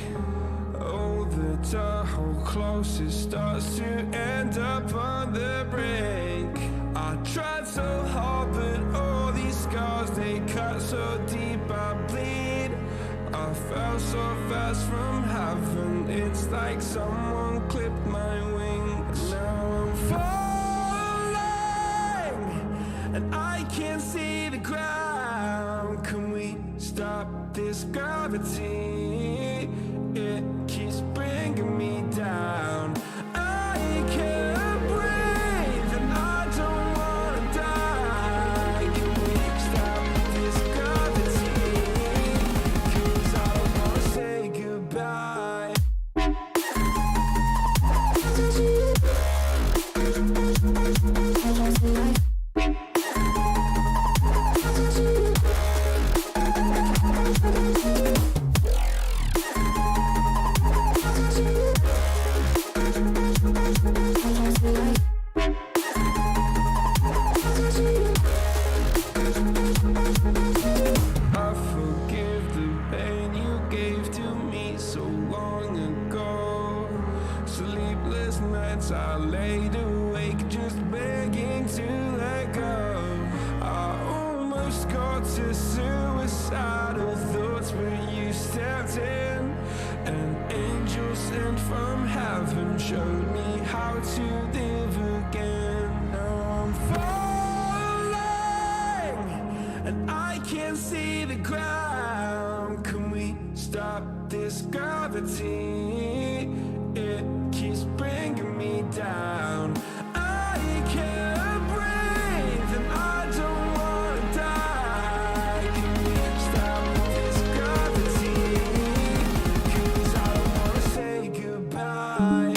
oh, the Tahoe closest starts to end up on the brink. I tried so hard, but all these scars, they cut so deep, I bleed. I fell so fast from heaven, it's like someone clipped my wings. Now I'm falling, and I can't see the ground. Can we stop this gravity? It keeps bringing me down. I can't breathe, and I don't wanna die. Can we stop this gravity? 'Cause I don't wanna say goodbye. I laid awake just begging to let go. I almost got to suicidal thoughts, but you stepped in. An angel sent from heaven showed me how to live again. Now I'm falling and I can't see the ground. Can we stop this gravity? It keeps bringing me down. I can't breathe and I don't wanna die. Can we stop this gravity? 'Cause I don't wanna say goodbye.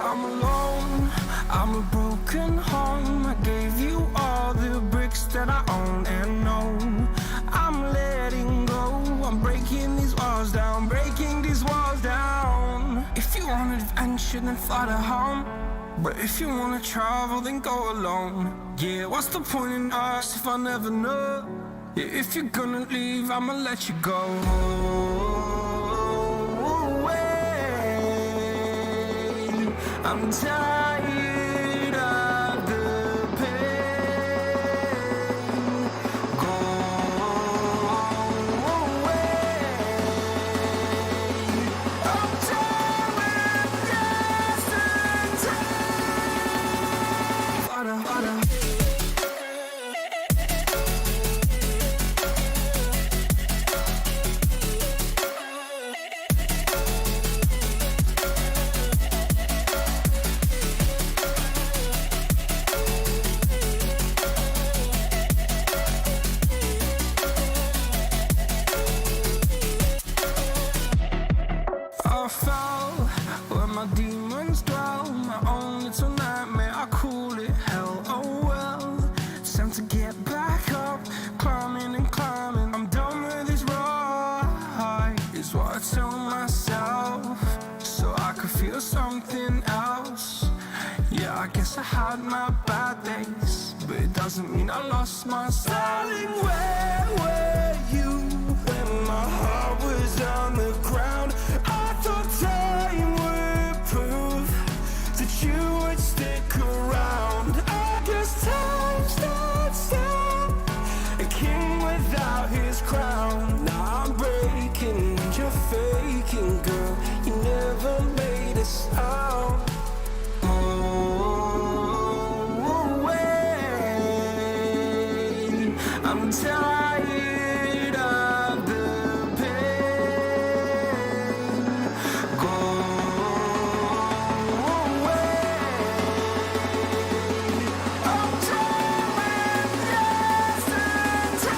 I'm alone, I'm a broken home. I gave you all the bricks that I own and know. I'm letting go, I'm breaking these walls down, breaking these walls down. If you want adventure, then fly to home. But if you wanna travel, then go alone. Yeah, what's the point in us if I never know? Yeah, if you're gonna leave, I'ma let you go. I'm tired of the pain. Go away. I'm tired of yesterday. I fell where my demons dwell. My own little nightmare, I call it hell. Oh well, it's time to get back up, climbing and climbing. I'm done with this ride, is what I tell myself, so I could feel something else. Yeah, I guess I had my bad days, but it doesn't mean I lost my style. Darling, where were you when my heart was on the ground? I thought time would prove that you would stick around. I guess time stands still, a king without his crown. Now I'm breaking and you're faking, girl. You never made a sound. I'm tired of the pain. Go away. I'm tired of yesterday.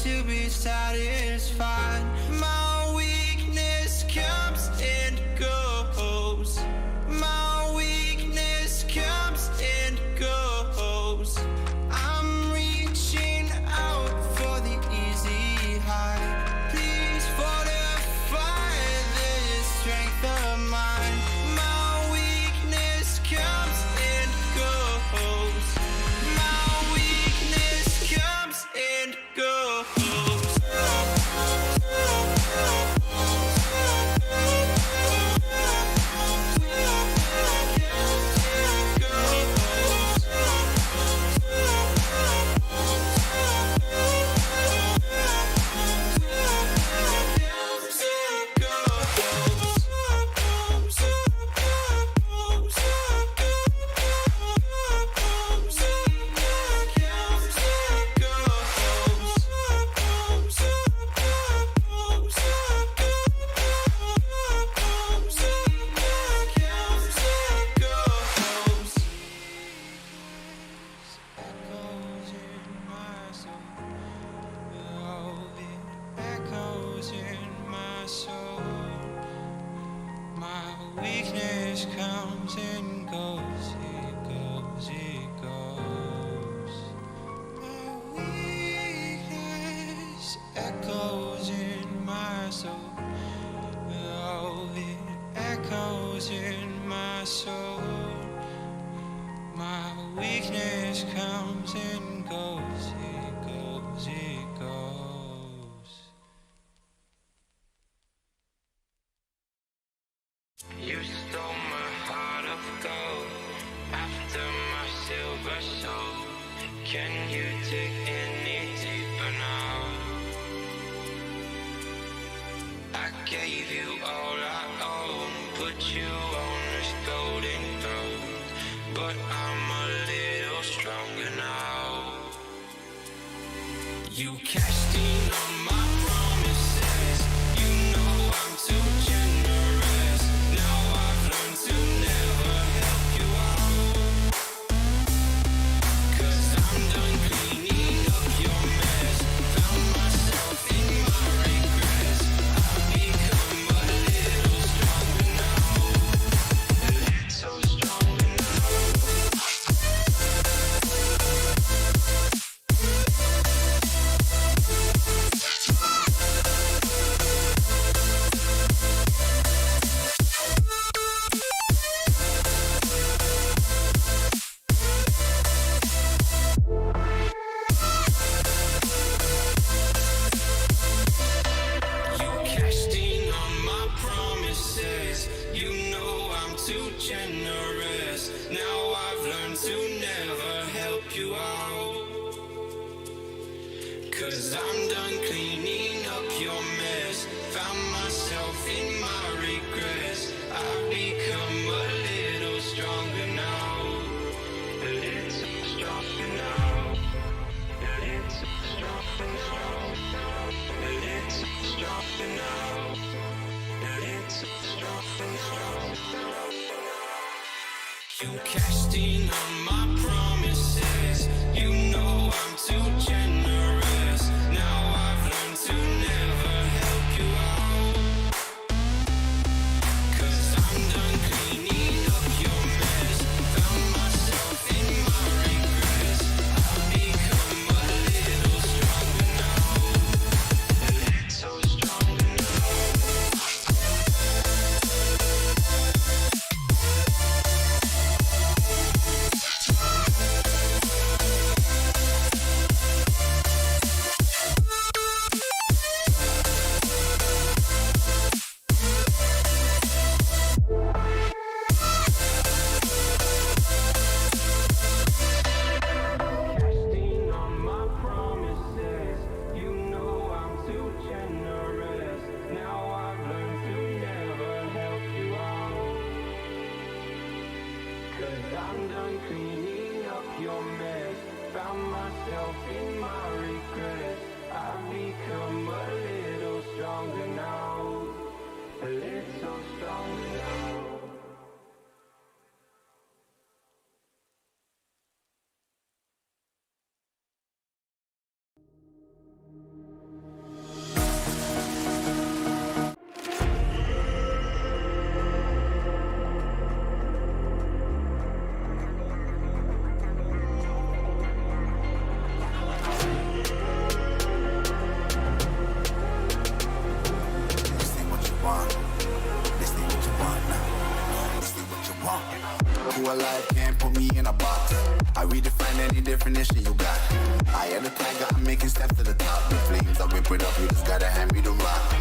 to be satisfied. My weakness comes and goes. My weakness comes and goes. I'm reaching out for the easy high. Please fortify this strength of mine. My weakness comes and goes. My weakness comes and goes. Echoes in my soul. My weakness comes and goes. It goes, it goes. My weakness echoes in my soul. Oh, it echoes in my soul. My weakness comes and goes. It goes, it goes. You stole my heart of gold after my silver soul. Can you dig any deeper now? I gave you all I own, put you on this golden throne, but I'm a little stronger now. You cashed in on my promises. You know I'm too generous. Now I've learned to never help you out. 'Cause I'm done cleaning up your mess. Found myself in my regrets. I've become a little stronger now. A little stronger now. You cashed in on my promises. You know I'm too generous. Now I've learned to never help you out. 'Cause I'm done cleaning up your mess. Found myself in my regrets. I've become a little stronger now. A little stronger now. A little stronger now. A little stronger now. A little stronger now. You cashed in on my promises. You know I'm too generous. Now I've learned to never help you out. 'Cause I'm done cleaning up your mess. Found myself in my regrets. I've become a little stronger now. A little stronger now. Casting on my promises. You know I'm too generous. Now I've learned to never help you out. 'Cause I'm done cleaning up your mess. Found myself in my regrets. I've become a little stronger now. A little stronger now. definition you got. I am the tiger, I'm making steps to the top. The flames, I whip it up, you just gotta hand me the rock.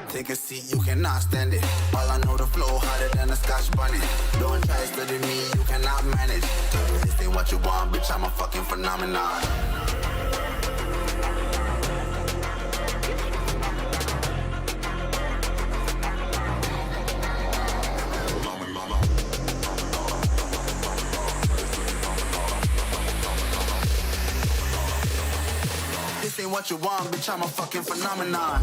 Take a seat, you cannot stand it. All I know, the flow harder than a Scotch bonnet. Don't try to study me, you cannot manage. This ain't what you want, bitch, I'm a fucking phenomenon. This ain't what you want, bitch, I'm a fucking phenomenon.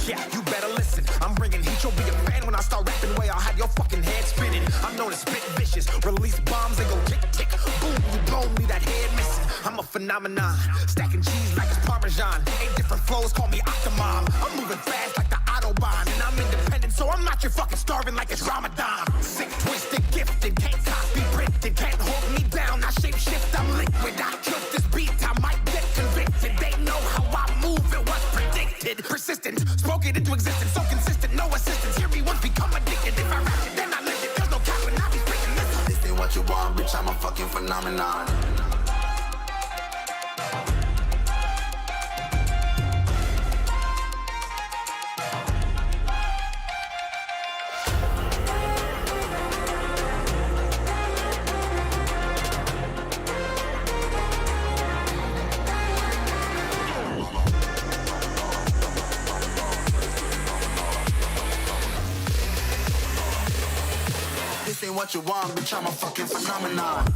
Yeah, you better listen. I'm bringing heat, you'll be a fan when I start rapping. Way I'll have your fucking head spinning. I'm known as spit vicious, release bombs and go tick tick. Boom, you blow me that head missing. I'm a phenomenon, stacking cheese like it's Parmesan. 8 different flows, call me Octomom. I'm moving fast like the Autobahn, and I'm independent, so I'm not your fucking starving like it's Ramadan. Sick, twisted, gifted, can't copy, printed, can't hold me down. I shape shift, I'm liquid. I killed this beat, I might get convicted. They know how I move, it was predicted. Persistent, spoke it into existence, so consistent, no assistance. Hear me once, become addicted. If I rap it, then I live it. There's no cap when I be speaking. Listen. This ain't what you want, bitch, I'm a fucking phenomenon. This ain't what you want, bitch, I'm a fucking phenomenon.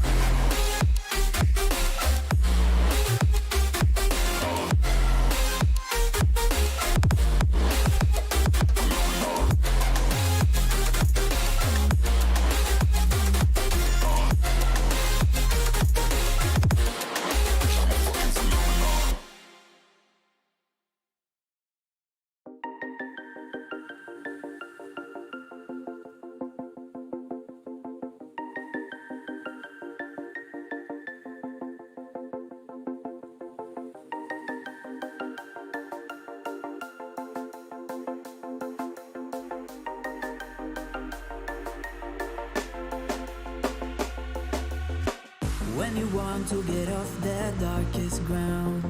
When you want to get off the darkest ground,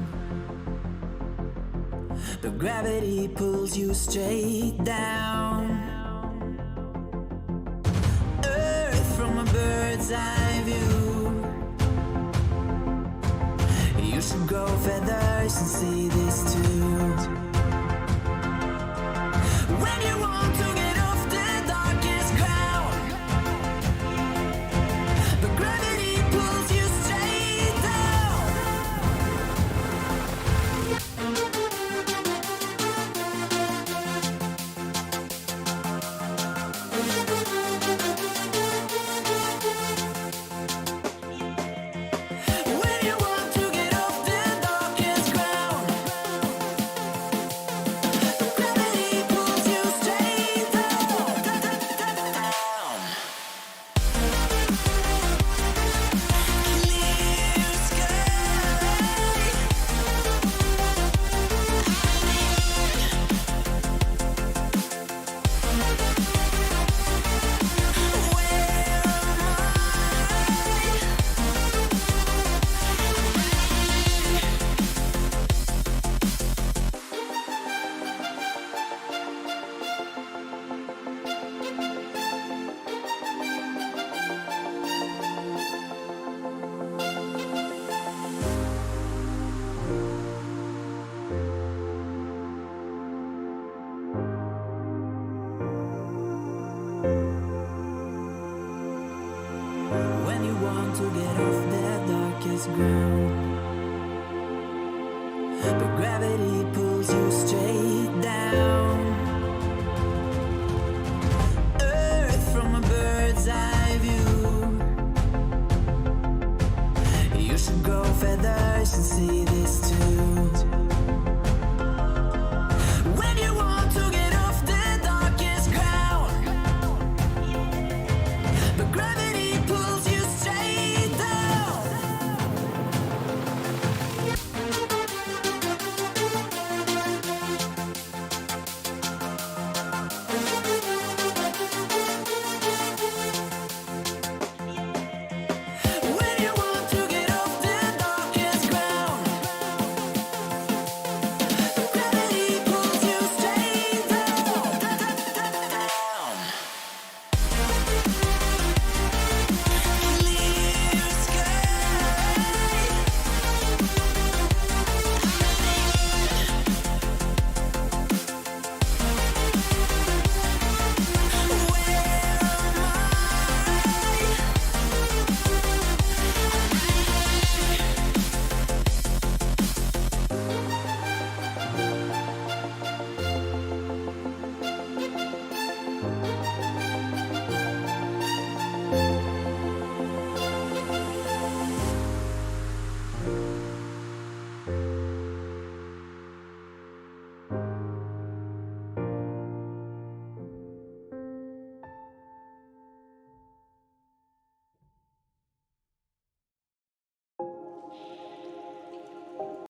but gravity pulls you straight down. Earth from a bird's eye view. You should grow feathers and see this too. When you want